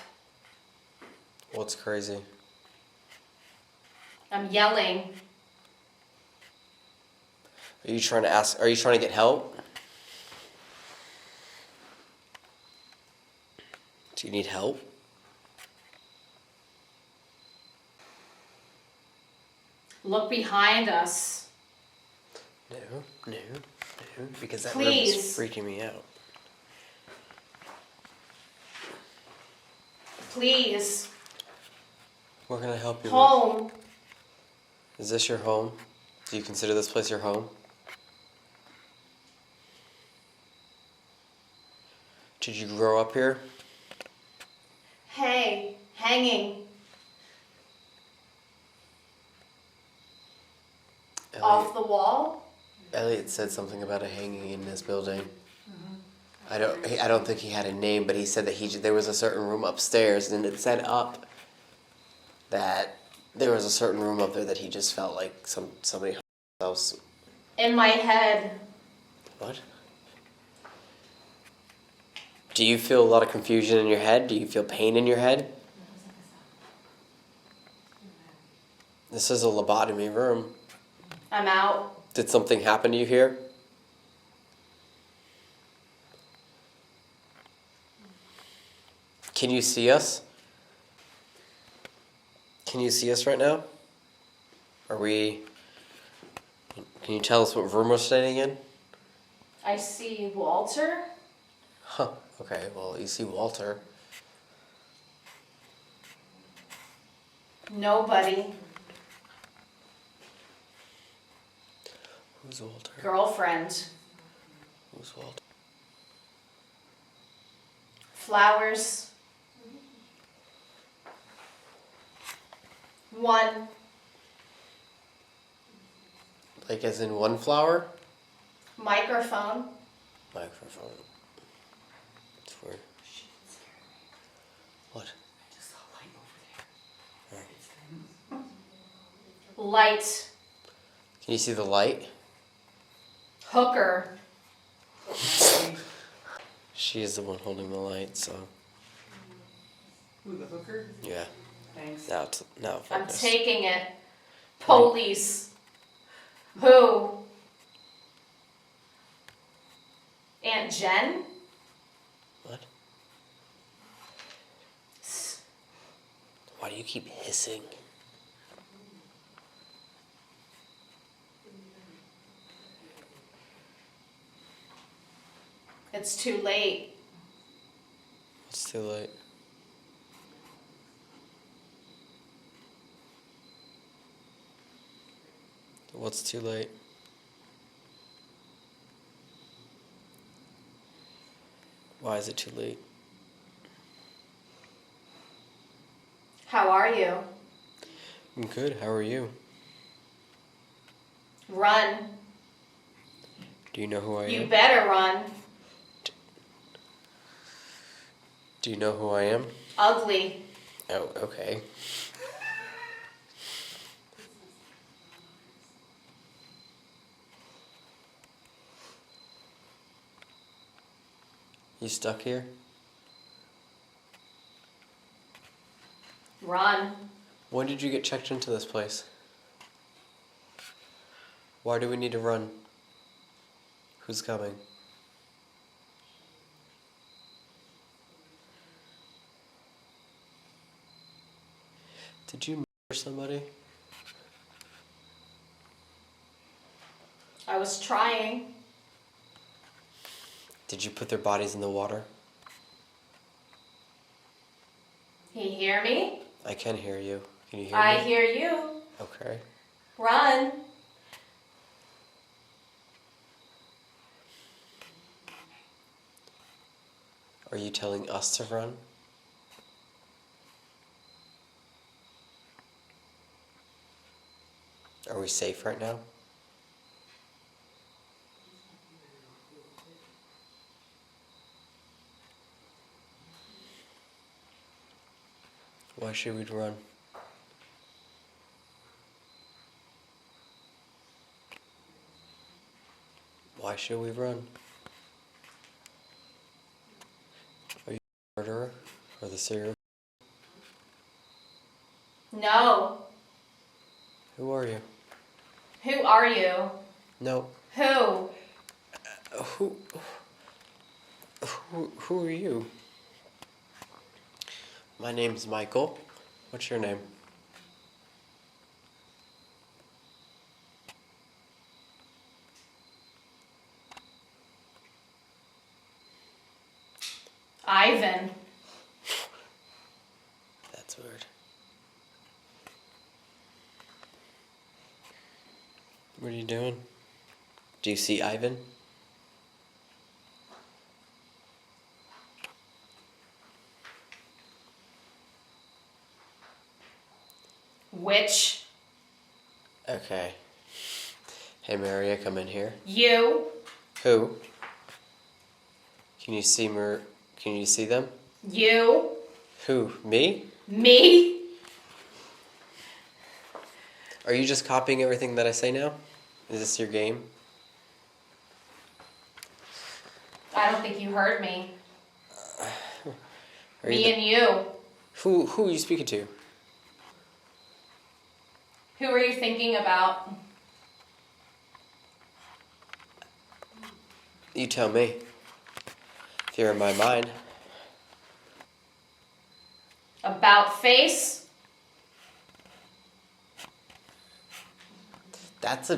Speaker 3: What's crazy?
Speaker 1: I'm yelling.
Speaker 3: Are you trying to get help? Do you need help?
Speaker 1: Look behind us.
Speaker 3: No, because that room
Speaker 1: Please.
Speaker 3: is freaking me out.
Speaker 1: Please.
Speaker 3: Where can I help you?
Speaker 1: Home.
Speaker 3: Is this your home? Do you consider this place your home? Did you grow up here?
Speaker 1: Hey, hanging. Off the wall?
Speaker 3: Elliot said something about a hanging in this building. I don't think he had a name, but he said that there was a certain room upstairs, and it said up that there was a certain room up there that he just felt like somebody else.
Speaker 1: In my head.
Speaker 3: What? Do you feel a lot of confusion in your head? Do you feel pain in your head? This is a lobotomy room.
Speaker 1: I'm out.
Speaker 3: Did something happen to you here? Can you see us? Can you see us right now? Can you tell us what room we're standing in?
Speaker 1: I see Walter.
Speaker 3: Huh, okay, well, you see Walter.
Speaker 1: Nobody.
Speaker 3: Who's Walter?
Speaker 1: Girlfriend.
Speaker 3: Who's Walter?
Speaker 1: Flowers. One.
Speaker 3: Like as in one flower?
Speaker 1: Microphone.
Speaker 3: Microphone. It's weird. What?
Speaker 1: Light.
Speaker 3: Can you see the light?
Speaker 1: Hooker.
Speaker 3: She is the one holding the light, so.
Speaker 8: Who, the hooker?
Speaker 3: Yeah.
Speaker 8: Thanks.
Speaker 3: Now
Speaker 1: I'm
Speaker 3: focus.
Speaker 1: taking it. Police. Who? Aunt Jen?
Speaker 3: What? Why do you keep hissing?
Speaker 1: It's too late.
Speaker 3: It's too late. What's too late? Why is it too late?
Speaker 4: How are you?
Speaker 3: I'm good. How are you?
Speaker 4: Run.
Speaker 3: Do you know who I am?
Speaker 4: You better run.
Speaker 3: Do you know who I am?
Speaker 4: Ugly.
Speaker 3: Oh, okay. You stuck here?
Speaker 4: Run.
Speaker 3: When did you get checked into this place? Why do we need to run? Who's coming? Did you murder somebody?
Speaker 4: I was trying.
Speaker 3: Did you put their bodies in the water?
Speaker 4: Can you hear me?
Speaker 3: I can hear you. Can you hear me?
Speaker 4: I hear you.
Speaker 3: Okay.
Speaker 4: Run.
Speaker 3: Are you telling us to run? Are we safe right now? Why should we run? Why should we run? Are you the murderer or the serial?
Speaker 4: No.
Speaker 3: Who are you?
Speaker 4: Who are you?
Speaker 3: No.
Speaker 4: Who?
Speaker 3: Who are you? My name's Michael. What's your name?
Speaker 4: Ivan.
Speaker 3: That's weird. What are you doing? Do you see Ivan?
Speaker 4: Which?
Speaker 3: Okay. Hey, Maria, come in here.
Speaker 4: You.
Speaker 3: Who? Can you see Can you see them?
Speaker 4: You.
Speaker 3: Who? Me?
Speaker 4: Me.
Speaker 3: Are you just copying everything that I say now? Is this your game?
Speaker 4: I don't think you heard me.
Speaker 3: Are
Speaker 4: Me and you.
Speaker 3: Who are you speaking to?
Speaker 4: Who are you thinking about?
Speaker 3: You tell me. If you're in my mind.
Speaker 4: About face?
Speaker 3: That's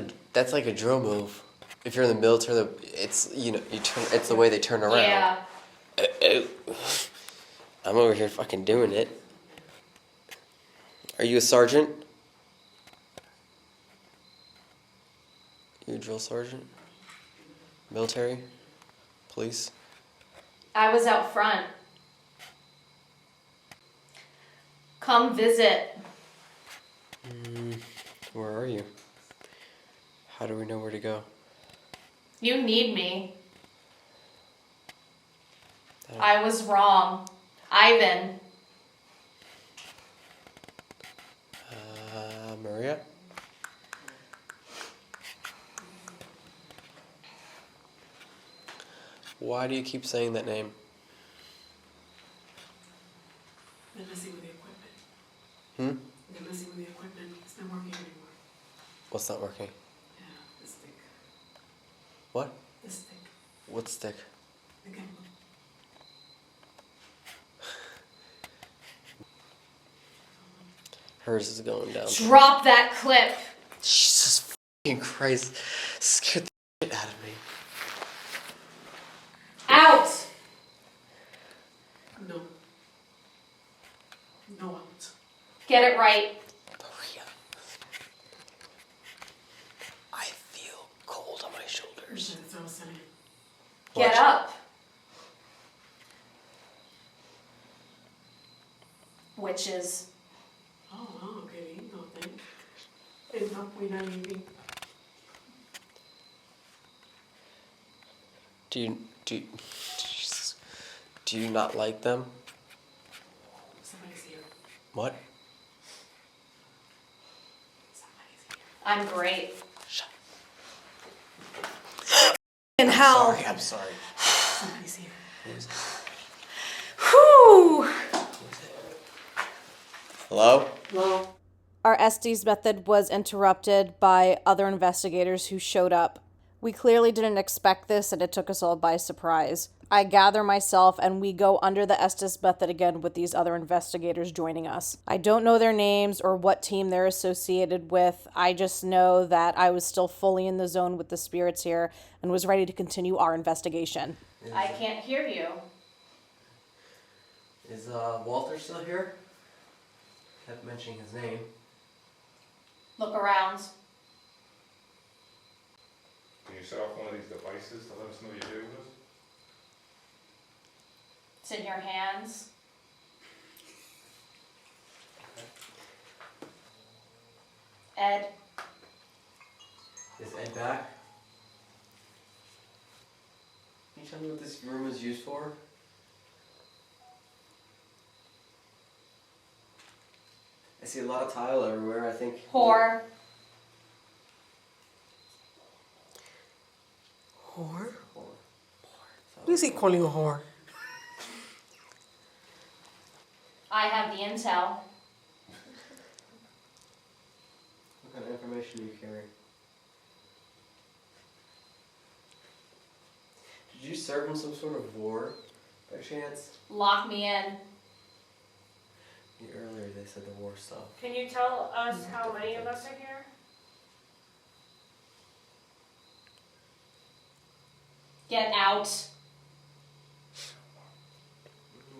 Speaker 3: like a drill move. If you're in the military, it's you turn. It's the way they turn around.
Speaker 4: Yeah.
Speaker 3: I'm over here fucking doing it. Are you a sergeant? You a drill sergeant? Military? Police?
Speaker 4: I was out front. Come visit.
Speaker 3: Where are you? How do we know where to go?
Speaker 4: You need me. I was wrong. Ivan.
Speaker 3: Maria? Why do you keep saying that name?
Speaker 6: They're messing with the equipment.
Speaker 3: Hmm?
Speaker 6: They're messing with the equipment. It's not working anymore.
Speaker 3: What's not working?
Speaker 6: Yeah, the stick.
Speaker 3: What?
Speaker 6: The stick.
Speaker 3: What stick?
Speaker 6: Again.
Speaker 3: Hers is going down.
Speaker 4: Drop that clip.
Speaker 3: Jesus fucking Christ. Scared the shit out of me.
Speaker 4: Out.
Speaker 6: No. No out.
Speaker 4: Get it right.
Speaker 3: Maria.
Speaker 1: Get up. Witches.
Speaker 6: Oh, okay, no, thanks. And no, we're not leaving.
Speaker 3: Do you not like them?
Speaker 6: Somebody's here.
Speaker 3: What?
Speaker 6: Somebody's here.
Speaker 1: I'm great.
Speaker 6: And how?
Speaker 3: I'm sorry.
Speaker 6: Somebody's here.
Speaker 3: Who is it?
Speaker 1: Whew.
Speaker 3: Who is it? Hello?
Speaker 6: Hello?
Speaker 4: Our Estes method was interrupted by other investigators who showed up. We clearly didn't expect this, and it took us all by surprise. I gather myself, and we go under the Estes method again with these other investigators joining us. I don't know their names or what team they're associated with. I just know that I was still fully in the zone with the spirits here and was ready to continue our investigation.
Speaker 1: I can't hear you.
Speaker 3: Is Walter still here? Kept mentioning his name.
Speaker 1: Look around.
Speaker 11: Can you set off one of these devices to let us know you're here with us?
Speaker 1: It's in your hands. Ed.
Speaker 3: Is Ed back? Can you tell me what this room is used for? I see a lot of tile everywhere, I think.
Speaker 1: Whore.
Speaker 6: Whore?
Speaker 3: Whore.
Speaker 6: What is he calling a whore?
Speaker 1: I have the intel.
Speaker 3: What kind of information do you carry? Did you serve in some sort of war, by chance?
Speaker 1: Lock me in.
Speaker 3: Earlier they said the war stuff.
Speaker 5: Can you tell us how many of us are here?
Speaker 1: Get out.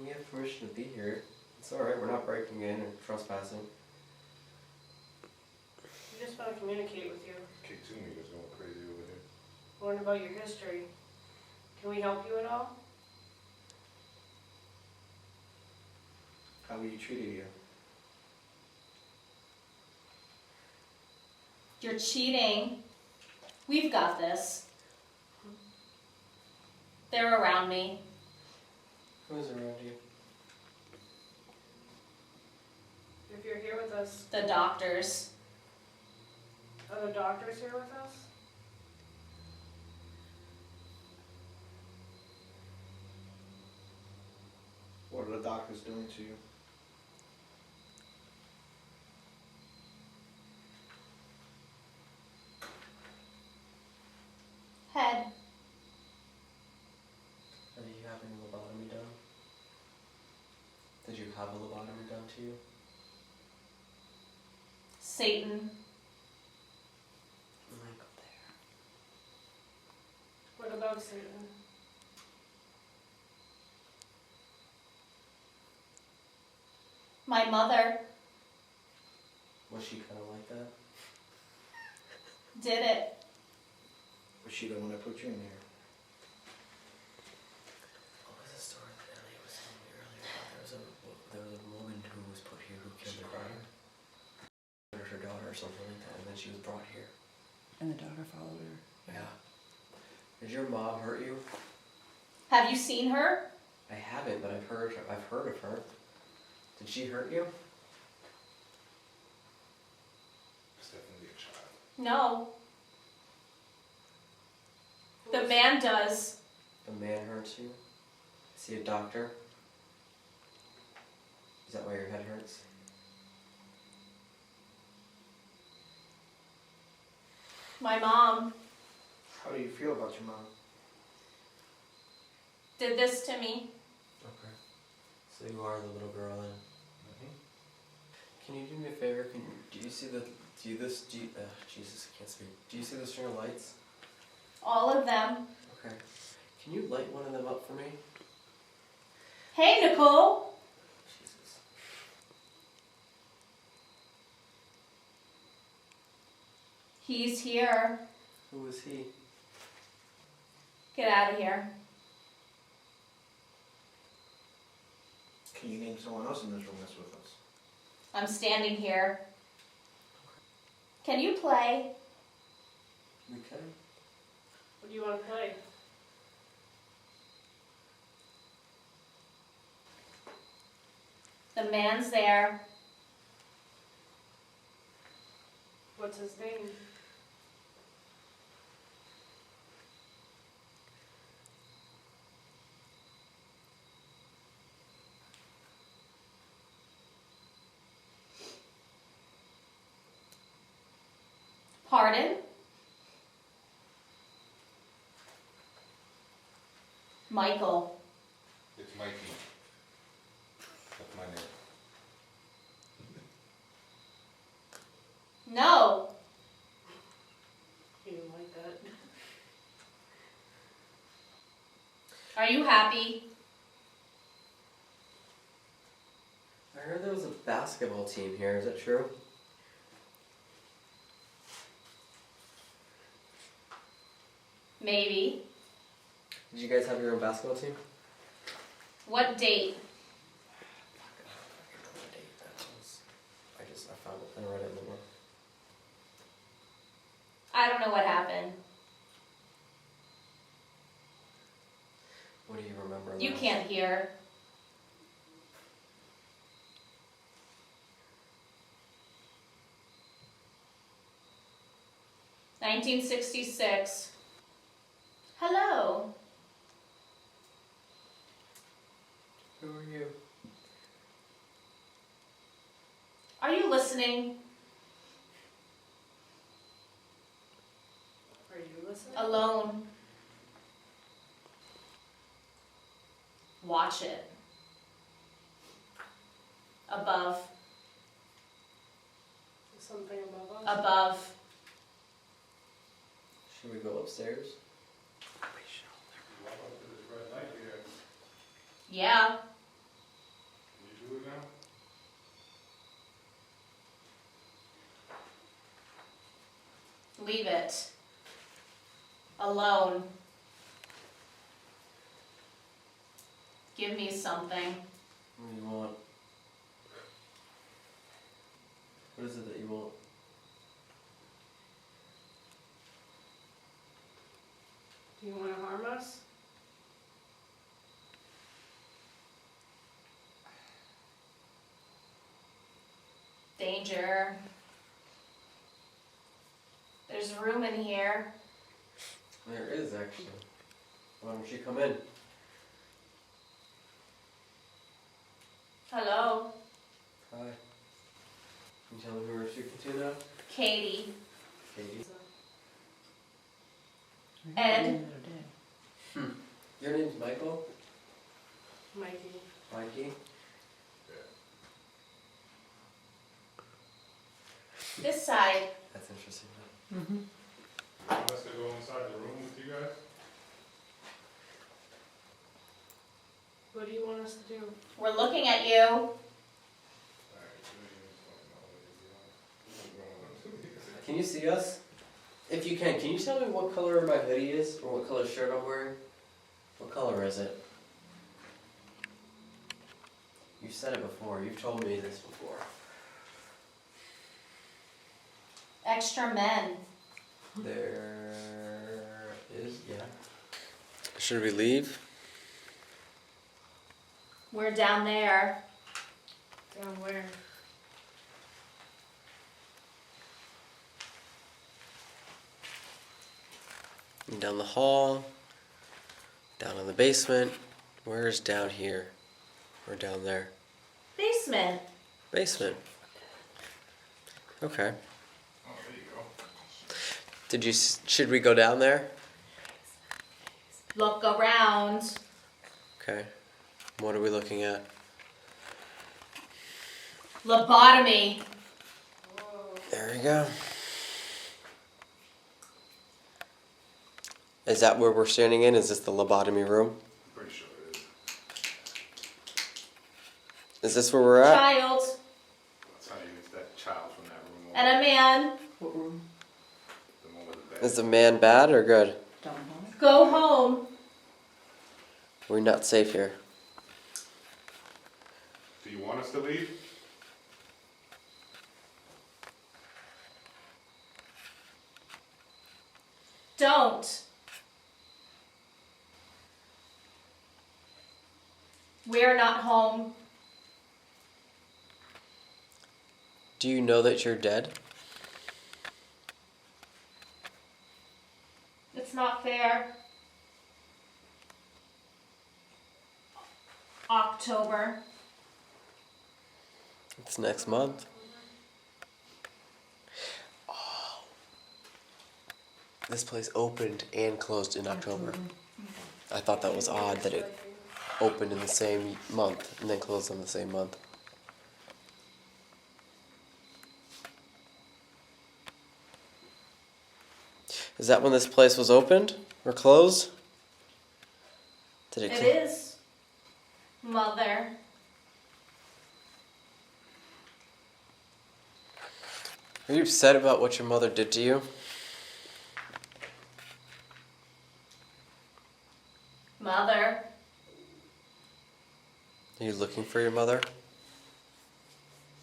Speaker 3: We have permission to be here. It's alright, we're not breaking in or trespassing.
Speaker 5: We just want to communicate with you.
Speaker 11: K2 meters going crazy over here.
Speaker 5: Learn about your history. Can we help you at all?
Speaker 7: How were you treated here?
Speaker 1: You're cheating. We've got this. They're around me.
Speaker 3: Who's around you?
Speaker 5: If you're here with us,
Speaker 1: The doctors.
Speaker 5: are the doctors here with us?
Speaker 7: What are the doctors doing to you?
Speaker 1: Head.
Speaker 3: Are you having a lobotomy done? Did you have a lobotomy done to you?
Speaker 1: Satan.
Speaker 3: I might go there.
Speaker 5: What about Satan?
Speaker 1: My mother
Speaker 3: Was she kind of like that?
Speaker 1: did it.
Speaker 7: Was she the one that put you in here?
Speaker 3: What was the story that Ellie was telling me earlier? There was a woman who was put here who killed her daughter. Murdered her daughter or something like that, and then she was brought here.
Speaker 8: And the daughter followed her.
Speaker 3: Yeah. Did your mom hurt you?
Speaker 1: Have you seen her?
Speaker 3: I haven't, but I've heard of her. Did she hurt you?
Speaker 11: It's definitely a child.
Speaker 1: No. The man does.
Speaker 3: The man hurts you? Is he a doctor? Is that why your head hurts?
Speaker 1: My mom
Speaker 7: How do you feel about your mom?
Speaker 1: did this to me.
Speaker 3: Okay. So you are the little girl then? Can you do me a favor? Do you see Jesus, I can't speak. Do you see the string of lights?
Speaker 1: All of them.
Speaker 3: Okay. Can you light one of them up for me?
Speaker 1: Hey, Nicole.
Speaker 3: Jesus.
Speaker 1: He's here.
Speaker 3: Who is he?
Speaker 1: Get out of here.
Speaker 7: Can you name someone else in this room that's with us?
Speaker 4: I'm standing here. Can you play?
Speaker 3: We can.
Speaker 1: What do you want to play?
Speaker 4: The man's there.
Speaker 1: What's his name?
Speaker 4: Pardon? Michael.
Speaker 11: It's Mikey. That's my name.
Speaker 4: No.
Speaker 1: He didn't like that.
Speaker 4: Are you happy?
Speaker 3: I heard there was a basketball team here. Is that true?
Speaker 4: Maybe.
Speaker 3: Did you guys have your own basketball team?
Speaker 4: What date?
Speaker 3: I don't know what date that was. I found it and read it in the book.
Speaker 4: I don't know what happened.
Speaker 3: What do you remember?
Speaker 4: You
Speaker 3: most?
Speaker 4: can't hear. $1966. Hello.
Speaker 3: Who are you?
Speaker 4: Are you listening?
Speaker 1: Are you listening?
Speaker 4: Alone. Watch it. Above.
Speaker 1: Something above us?
Speaker 4: Above.
Speaker 3: Should we go upstairs?
Speaker 11: You walk up to this red light here.
Speaker 4: Yeah.
Speaker 11: Can you do it now?
Speaker 4: Leave it. Alone. Give me something.
Speaker 3: What do you want? What is it that you want?
Speaker 1: Do you want to harm us?
Speaker 4: Danger. There's room in here.
Speaker 3: There is actually. Why don't you come in?
Speaker 4: Hello,
Speaker 3: Hi. Can you tell me who we're speaking to now?
Speaker 4: Katie.
Speaker 3: Katie.
Speaker 4: Ed.
Speaker 3: Your name's Michael?
Speaker 1: Mikey.
Speaker 3: Mikey?
Speaker 4: This side.
Speaker 3: That's interesting.
Speaker 11: You want us to go inside the room with you guys?
Speaker 1: What do you want us to do?
Speaker 4: We're looking at you.
Speaker 11: Alright,
Speaker 3: Can you see us? If you can you tell me what color my hoodie is or what color shirt I'm wearing? What color is it? You've said it before. You've told me this before.
Speaker 4: Extra men.
Speaker 3: There is, yeah. Should we leave?
Speaker 4: We're down there.
Speaker 1: Down where?
Speaker 3: Down the hall. Down in the basement. Where's down here? Or down there?
Speaker 4: Basement.
Speaker 3: Basement. Okay.
Speaker 11: Oh, there you go.
Speaker 3: Should we go down there?
Speaker 4: Look around.
Speaker 3: Okay. What are we looking at?
Speaker 4: Lobotomy.
Speaker 3: There we go. Is that where we're standing in? Is this the lobotomy room?
Speaker 11: I'm pretty sure it is.
Speaker 3: Is this where we're at?
Speaker 4: Child.
Speaker 11: I'll tell you, it's that child from that room.
Speaker 4: And a man.
Speaker 6: What room?
Speaker 11: The one with the bed.
Speaker 3: Is the man bad or good?
Speaker 6: Down hall?
Speaker 4: Go home.
Speaker 3: We're not safe here.
Speaker 11: Do you want us to leave?
Speaker 4: Don't. We're not home.
Speaker 3: Do you know that you're dead?
Speaker 4: It's not fair. October.
Speaker 3: It's next month. Oh. This place opened and closed in October. I thought that was odd that it opened in the same month and then closed in the same month. Is that when this place was opened or closed? Did it?
Speaker 4: It is, Mother.
Speaker 3: Are you upset about what your mother did to you?
Speaker 4: Mother.
Speaker 3: Are you looking for your mother?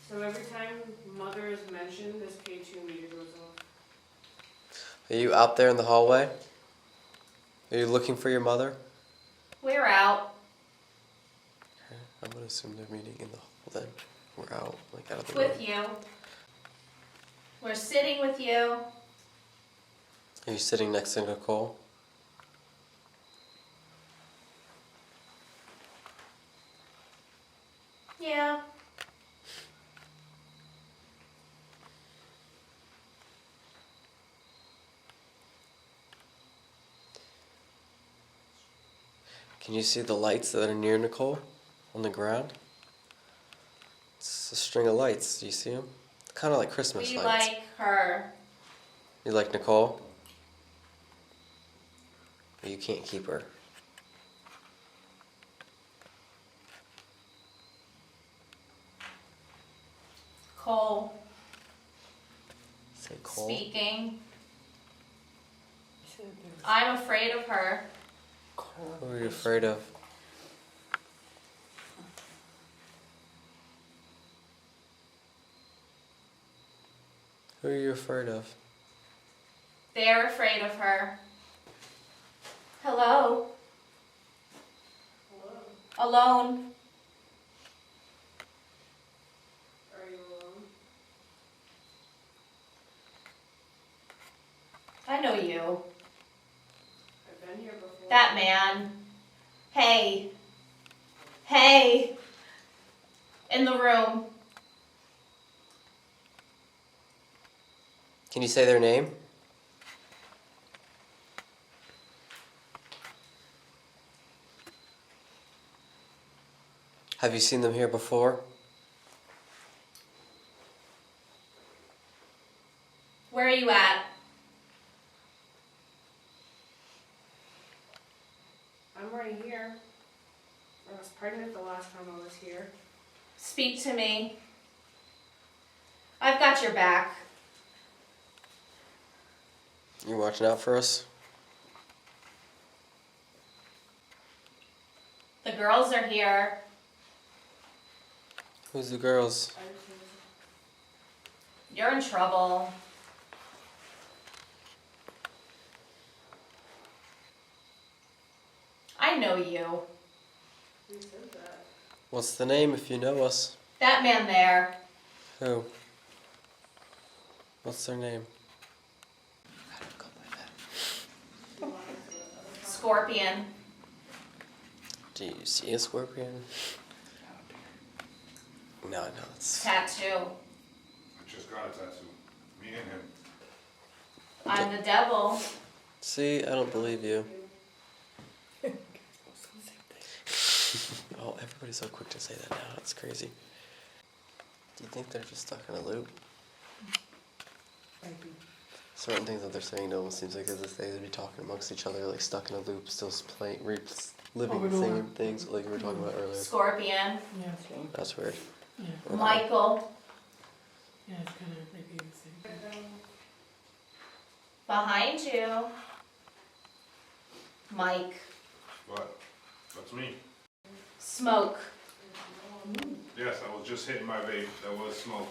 Speaker 6: So every time mother is mentioned, this K2 meter goes off.
Speaker 3: Are you out there in the hallway? Are you looking for your mother?
Speaker 4: We're out.
Speaker 3: Okay, I'm gonna assume they're meeting in the hall then. We're out, like out of the
Speaker 4: With
Speaker 3: room.
Speaker 4: you. We're sitting with you.
Speaker 3: Are you sitting next to Nicole?
Speaker 4: Yeah.
Speaker 3: Can you see the lights that are near Nicole on the ground? It's a string of lights. Do you see them? Kind of like Christmas
Speaker 4: We
Speaker 3: lights.
Speaker 4: like her.
Speaker 3: You like Nicole? But you can't keep her.
Speaker 4: Cole.
Speaker 3: Say Cole.
Speaker 4: Speaking. I'm afraid of her.
Speaker 3: Who are you afraid of? Who are you afraid of?
Speaker 4: They're afraid of her. Hello? Alone.
Speaker 6: Are you alone?
Speaker 4: I know you.
Speaker 6: I've been here before.
Speaker 4: That man. Hey. Hey. In the room.
Speaker 3: Can you say their name? Have you seen them here before?
Speaker 4: Where are you at?
Speaker 6: I'm right here. I was pregnant the last time I was here.
Speaker 4: Speak to me. I've got your back.
Speaker 3: You watching out for us?
Speaker 4: The girls are here.
Speaker 3: Who's the girls?
Speaker 4: You're in trouble. I know you.
Speaker 6: Who said that?
Speaker 3: What's the name if you know us?
Speaker 4: That man there.
Speaker 3: Who? What's their name?
Speaker 4: Scorpion.
Speaker 3: Do you see a scorpion? No, it's...
Speaker 4: Tattoo.
Speaker 11: I just got a tattoo. Me and him.
Speaker 4: I'm the devil.
Speaker 3: See, I don't believe you. Oh, everybody's so quick to say that now. It's crazy. Do you think they're just stuck in a loop?
Speaker 6: Maybe.
Speaker 3: Certain things that they're saying it almost seems like as if they'd be talking amongst each other, like stuck in a loop, still playing, living the same things like we were talking about earlier.
Speaker 4: Scorpion.
Speaker 6: Yeah.
Speaker 3: That's weird.
Speaker 6: Yeah.
Speaker 3: Okay.
Speaker 4: Michael.
Speaker 6: Yeah, it's kind of maybe the same.
Speaker 4: Behind you. Mike.
Speaker 11: What? That's me.
Speaker 4: Smoke.
Speaker 11: Yes, I was just hitting my vape. That was smoke.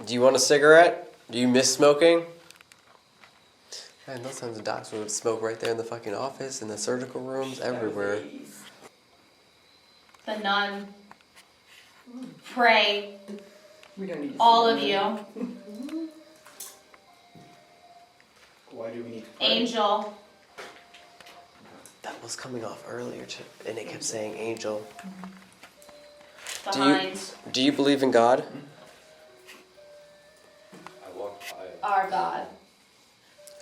Speaker 3: Do you want a cigarette? Do you miss smoking? Man, those times the docs would smoke right there in the fucking office, in the surgical rooms, everywhere.
Speaker 4: The nun. Pray.
Speaker 8: We don't need to
Speaker 4: All
Speaker 8: see
Speaker 4: of
Speaker 8: that.
Speaker 4: you.
Speaker 7: Why do we need to pray?
Speaker 4: Angel.
Speaker 3: That was coming off earlier, and it kept saying angel.
Speaker 4: Behind
Speaker 3: Do you believe in God?
Speaker 11: I walked by it.
Speaker 4: our God.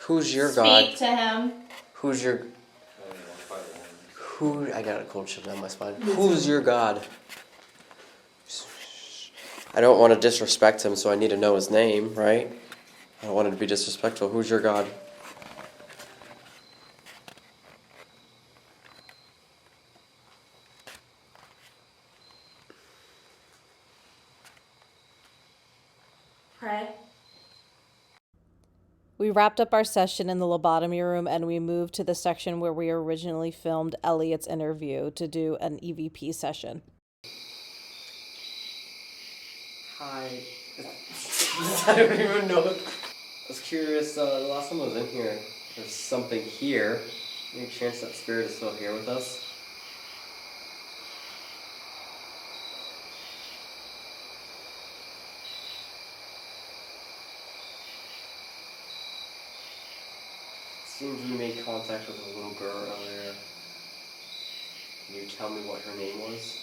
Speaker 3: Who's your God?
Speaker 4: Speak to him.
Speaker 3: Who's your... I got a cold chill down my spine. Who's your God? I don't want to disrespect him, so I need to know his name, right? I don't want it to be disrespectful. Who's your God?
Speaker 4: Pray.
Speaker 9: We wrapped up our session in the lobotomy room and we moved to the section where we originally filmed Elliot's interview to do an EVP session.
Speaker 3: Hi. I don't even know. I was curious, the last time I was in here, there's something here. Any chance that spirit is still here with us? Seems you made contact with a little girl earlier. Can you tell me what her name was?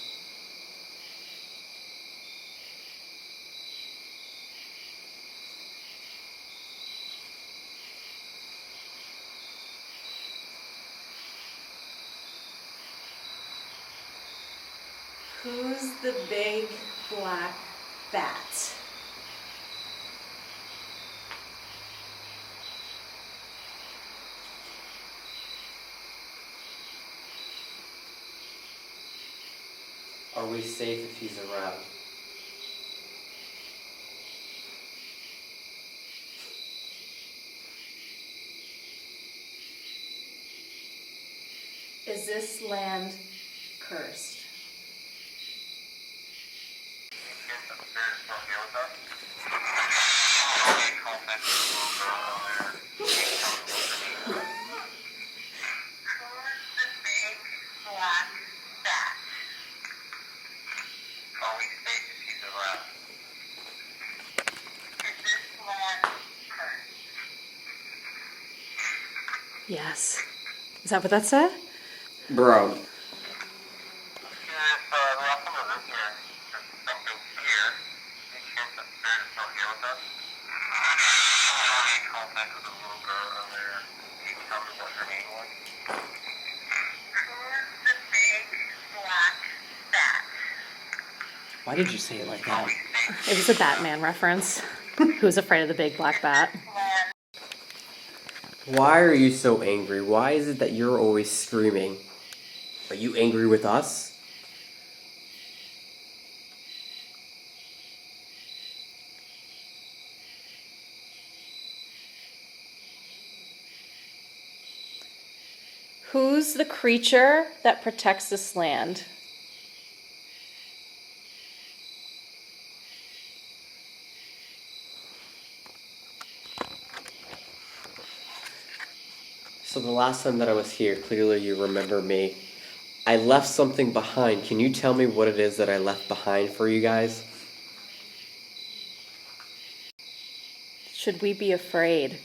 Speaker 4: Who's the big black bat?
Speaker 3: Are we safe if he's around?
Speaker 4: Is this land cursed?
Speaker 9: Yes. Is that what that said?
Speaker 3: Bro. Why did you say it like that?
Speaker 9: It was a Batman reference. Who's afraid of the big black bat?
Speaker 3: Why are you so angry? Why is it that you're always screaming? Are you angry with us?
Speaker 4: Who's the creature that protects this land?
Speaker 3: So the last time that I was here, clearly you remember me. I left something behind. Can you tell me what it is that I left behind for you guys?
Speaker 4: Should we be afraid?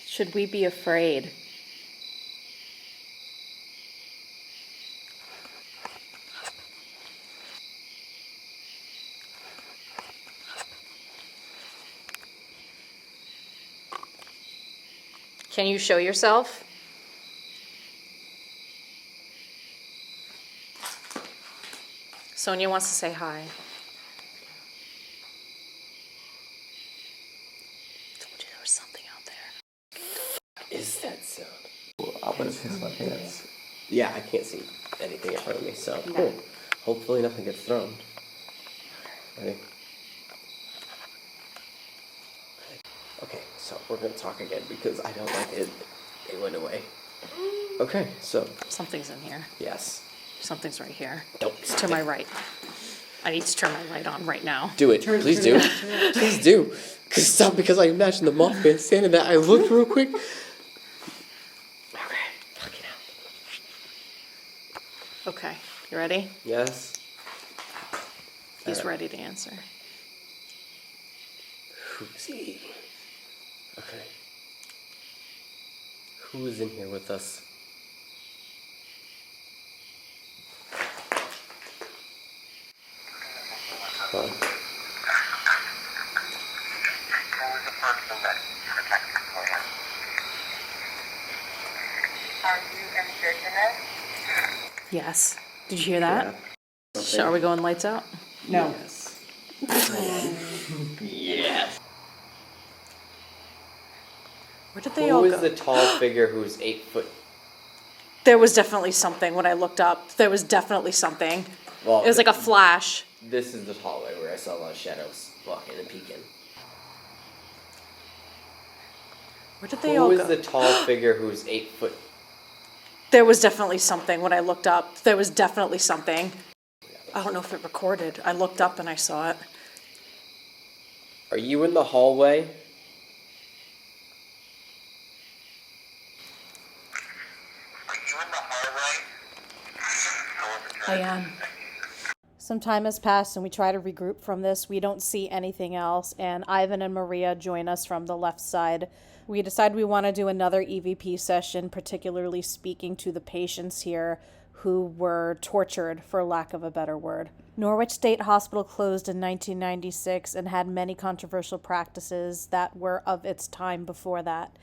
Speaker 4: Should we be afraid? Can you show yourself? Sonia wants to say hi. Told you there was something out there.
Speaker 3: Is that sound? Well, I'm gonna piss my pants. Yeah, I can't see anything in front of me, so cool. Hopefully nothing gets thrown. Ready? Okay, so we're gonna talk again because I don't like it. It went away. Okay, so
Speaker 1: Something's in here.
Speaker 3: yes.
Speaker 1: Something's right here.
Speaker 3: Don't.
Speaker 1: It's to my right. I need to turn my light on right now.
Speaker 3: Do it. Please do. Please do. Because I imagined the Mothman standing there. I looked real quick. Okay. Fucking hell.
Speaker 1: Okay, you ready?
Speaker 3: Yes.
Speaker 1: He's ready to answer.
Speaker 3: Who's he? Okay. Who is in here with us? Come on.
Speaker 8: Are you indigenous?
Speaker 1: Yes. Did you hear that?
Speaker 3: Yeah.
Speaker 1: Are we going lights out?
Speaker 6: No.
Speaker 3: Yes.
Speaker 1: Where did they all
Speaker 3: Who
Speaker 1: go?
Speaker 3: is the tall figure who's 8 foot?
Speaker 1: There was definitely something when I looked up. There was definitely something.
Speaker 3: Well,
Speaker 1: It was like a flash.
Speaker 3: This is the hallway where I saw a lot of shadows walking and peeking.
Speaker 1: Where did they all
Speaker 3: Who
Speaker 1: go?
Speaker 3: is the tall figure who's 8 foot?
Speaker 1: There was definitely something when I looked up. There was definitely something. I don't know if it recorded. I looked up and I saw it.
Speaker 3: Are you in the hallway?
Speaker 1: I am.
Speaker 9: Some time has passed and we try to regroup from this. We don't see anything else, and Ivan and Maria join us from the left side. We decide we want to do another EVP session, particularly speaking to the patients here who were tortured, for lack of a better word. Norwich State Hospital closed in 1996 and had many controversial practices that were of its time before that.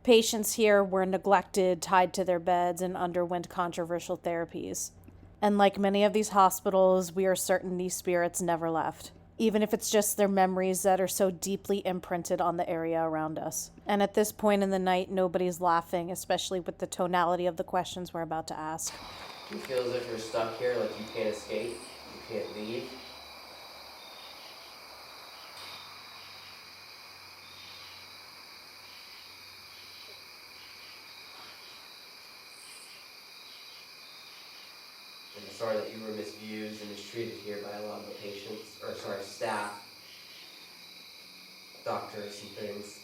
Speaker 9: Patients here were neglected, tied to their beds, and underwent controversial therapies. And like many of these hospitals, we are certain these spirits never left, even if it's just their memories that are so deeply imprinted on the area around us. And at this point in the night, nobody's laughing, especially with the tonality of the questions we're about to ask.
Speaker 3: You feel as if you're stuck here, like you can't escape, you can't leave. I'm sorry that you were misused and mistreated here by a lot of the patients, staff, doctors and things.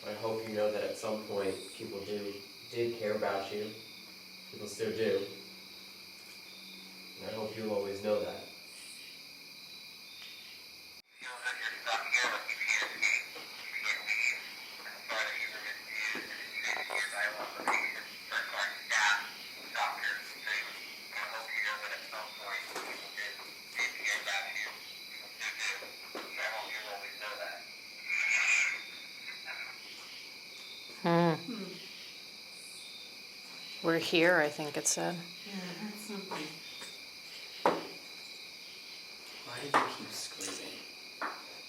Speaker 3: But I hope you know that at some point people did care about you. People still do. And I hope you'll always know that.
Speaker 1: We're here, I think it said.
Speaker 6: Yeah, that's something.
Speaker 3: Why do you keep screaming?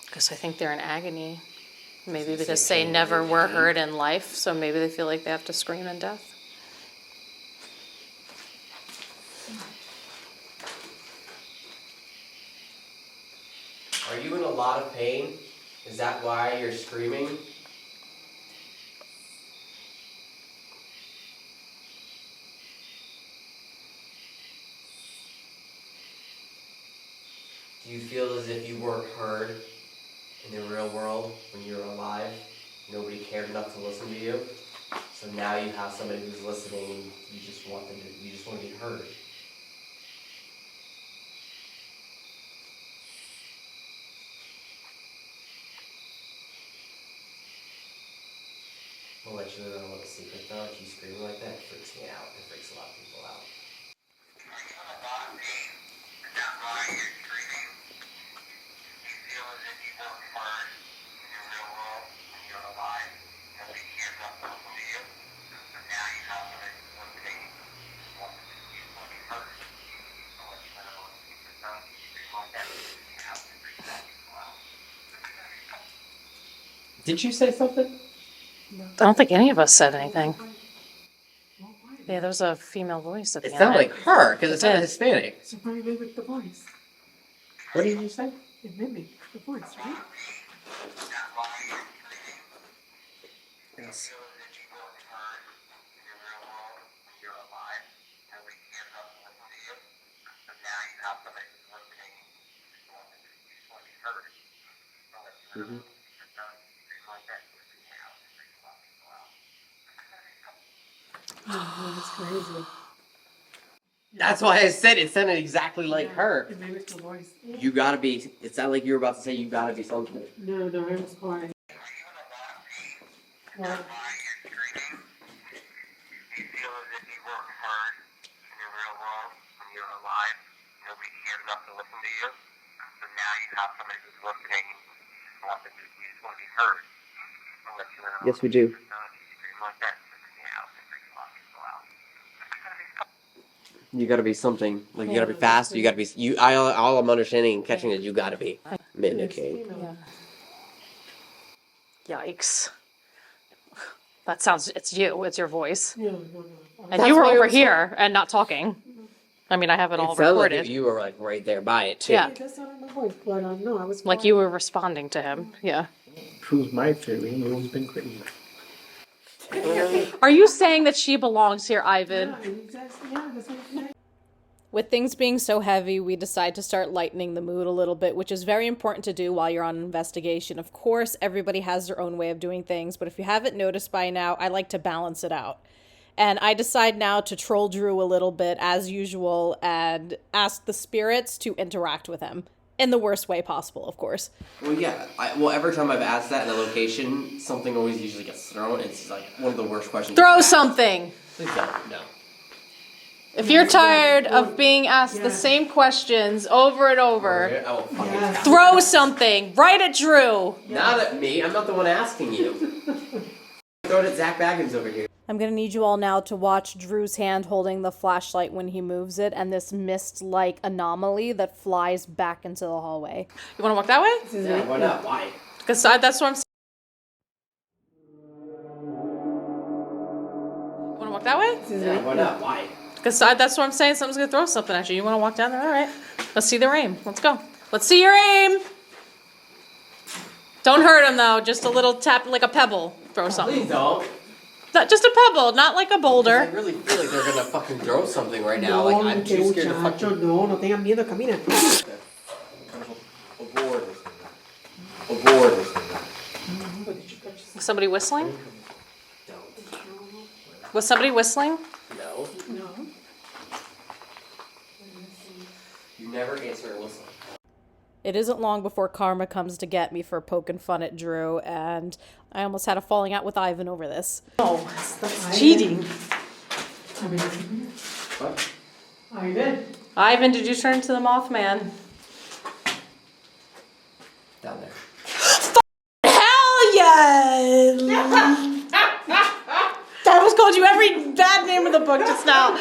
Speaker 1: Because I think they're in agony. Maybe because they never were heard in life, so maybe they feel like they have to scream in death.
Speaker 3: Are you in a lot of pain? Is that why you're screaming? Do you feel as if you weren't heard in the real world when you were alive? Nobody cared enough to listen to you? So now you have somebody who's listening and you just want to be heard. I'll let you in on a little secret though. If you scream like that, it freaks me out. It freaks a lot of people out.
Speaker 2: Did you say something?
Speaker 1: I don't think any of us said anything. Yeah, there was a female voice at the
Speaker 2: It
Speaker 1: end.
Speaker 2: sounded like her, because it sounded
Speaker 1: did.
Speaker 2: Hispanic.
Speaker 6: So probably mimic the voice.
Speaker 2: What did you say?
Speaker 6: It mimicked the voice, right?
Speaker 2: Yes.
Speaker 3: Mm-hmm.
Speaker 6: Oh, that's crazy.
Speaker 3: That's why I said it sounded exactly like her.
Speaker 6: It mimics the voice.
Speaker 3: You gotta be. It sounded like you were about to say you gotta be something.
Speaker 6: No, it was quiet. Wow.
Speaker 3: Yes, we do. You gotta be something. Like you gotta be fast. You gotta be. You. All I'm understanding and catching is you gotta be mimicking.
Speaker 1: Yikes. That sounds, it's you, it's your voice.
Speaker 6: No.
Speaker 1: And you were over here and not talking. I mean, I have it all
Speaker 3: It sounded
Speaker 1: recorded.
Speaker 3: like you were like right there by it too.
Speaker 1: Yeah.
Speaker 6: It does sound like my voice, but no, I was
Speaker 1: Like
Speaker 6: quiet.
Speaker 1: you were responding to him. Yeah.
Speaker 7: Proves my theory. You've been crazy.
Speaker 1: Are you saying that she belongs here, Ivan?
Speaker 6: Yeah, exactly. Yeah, that's what I'm saying.
Speaker 9: With things being so heavy, we decide to start lightening the mood a little bit, which is very important to do while you're on an investigation. Of course, everybody has their own way of doing things, but if you haven't noticed by now, I like to balance it out. And I decide now to troll Drew a little bit, as usual, and ask the spirits to interact with him. In the worst way possible, of course.
Speaker 3: Well, yeah. Every time I've asked that in a location, something always usually gets thrown. It's like one of the worst questions.
Speaker 1: Throw something!
Speaker 3: Please don't. No.
Speaker 1: If you're tired of being asked the same questions over and over,
Speaker 3: I will fucking
Speaker 1: throw something right at Drew.
Speaker 3: Not at me. I'm not the one asking you. Throw it at Zach Baggins over here.
Speaker 9: I'm gonna need you all now to watch Drew's hand holding the flashlight when he moves it, and this mist-like anomaly that flies back into the hallway.
Speaker 1: You want to walk that way?
Speaker 3: Yeah, why not? Why?
Speaker 1: Because that's what I'm saying. You want to walk that way?
Speaker 3: Yeah, why not? Why?
Speaker 1: Because that's what I'm saying. Someone's going to throw something at you. You want to walk down there? All right. Let's see their aim. Let's go. Let's see your aim. Don't hurt him, though. Just a little tap, like a pebble. Throw something.
Speaker 3: Please don't.
Speaker 1: Just a pebble, not like a
Speaker 3: I
Speaker 1: boulder.
Speaker 3: really feel like they're gonna fucking throw something right now. Like I'm too scared to fucking.
Speaker 6: No tengan miedo, camina.
Speaker 3: Aboard.
Speaker 1: Was somebody whistling? Was somebody whistling?
Speaker 3: No.
Speaker 6: No.
Speaker 3: You never answer a whistle.
Speaker 9: It isn't long before Karma comes to get me for poking fun at Drew, and I almost had a falling out with Ivan over this.
Speaker 1: Oh, that's cheating.
Speaker 3: What?
Speaker 6: Ivan.
Speaker 1: Ivan, did you turn into the Mothman?
Speaker 3: Down there.
Speaker 1: Hell yes! I almost called you every bad name of the book just now.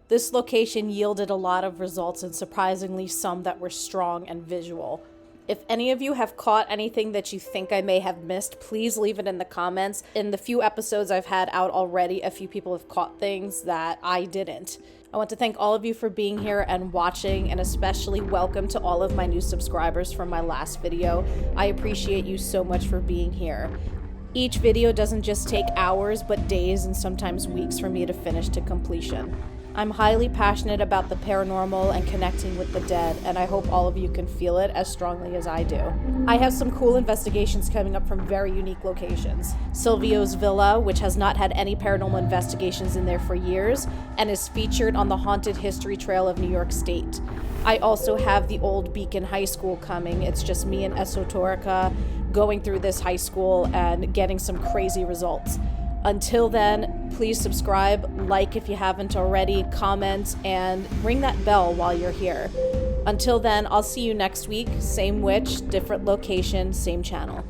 Speaker 9: This location yielded a lot of results, and surprisingly some that were strong and visual. If any of you have caught anything that you think I may have missed, please leave it in the comments. In the few episodes I've had out already, a few people have caught things that I didn't. I want to thank all of you for being here and watching, and especially welcome to all of my new subscribers from my last video. I appreciate you so much for being here. Each video doesn't just take hours, but days and sometimes weeks for me to finish to completion. I'm highly passionate about the paranormal and connecting with the dead, and I hope all of you can feel it as strongly as I do. I have some cool investigations coming up from very unique locations. Silvio's Villa, which has not had any paranormal investigations in there for years, and is featured on the Haunted History Trail of New York State. I also have the old Beacon High School coming. It's just me and Esoterica going through this high school and getting some crazy results. Until then, please subscribe, like if you haven't already, comment, and ring that bell while you're here. Until then, I'll see you next week. Same witch, different location, same channel.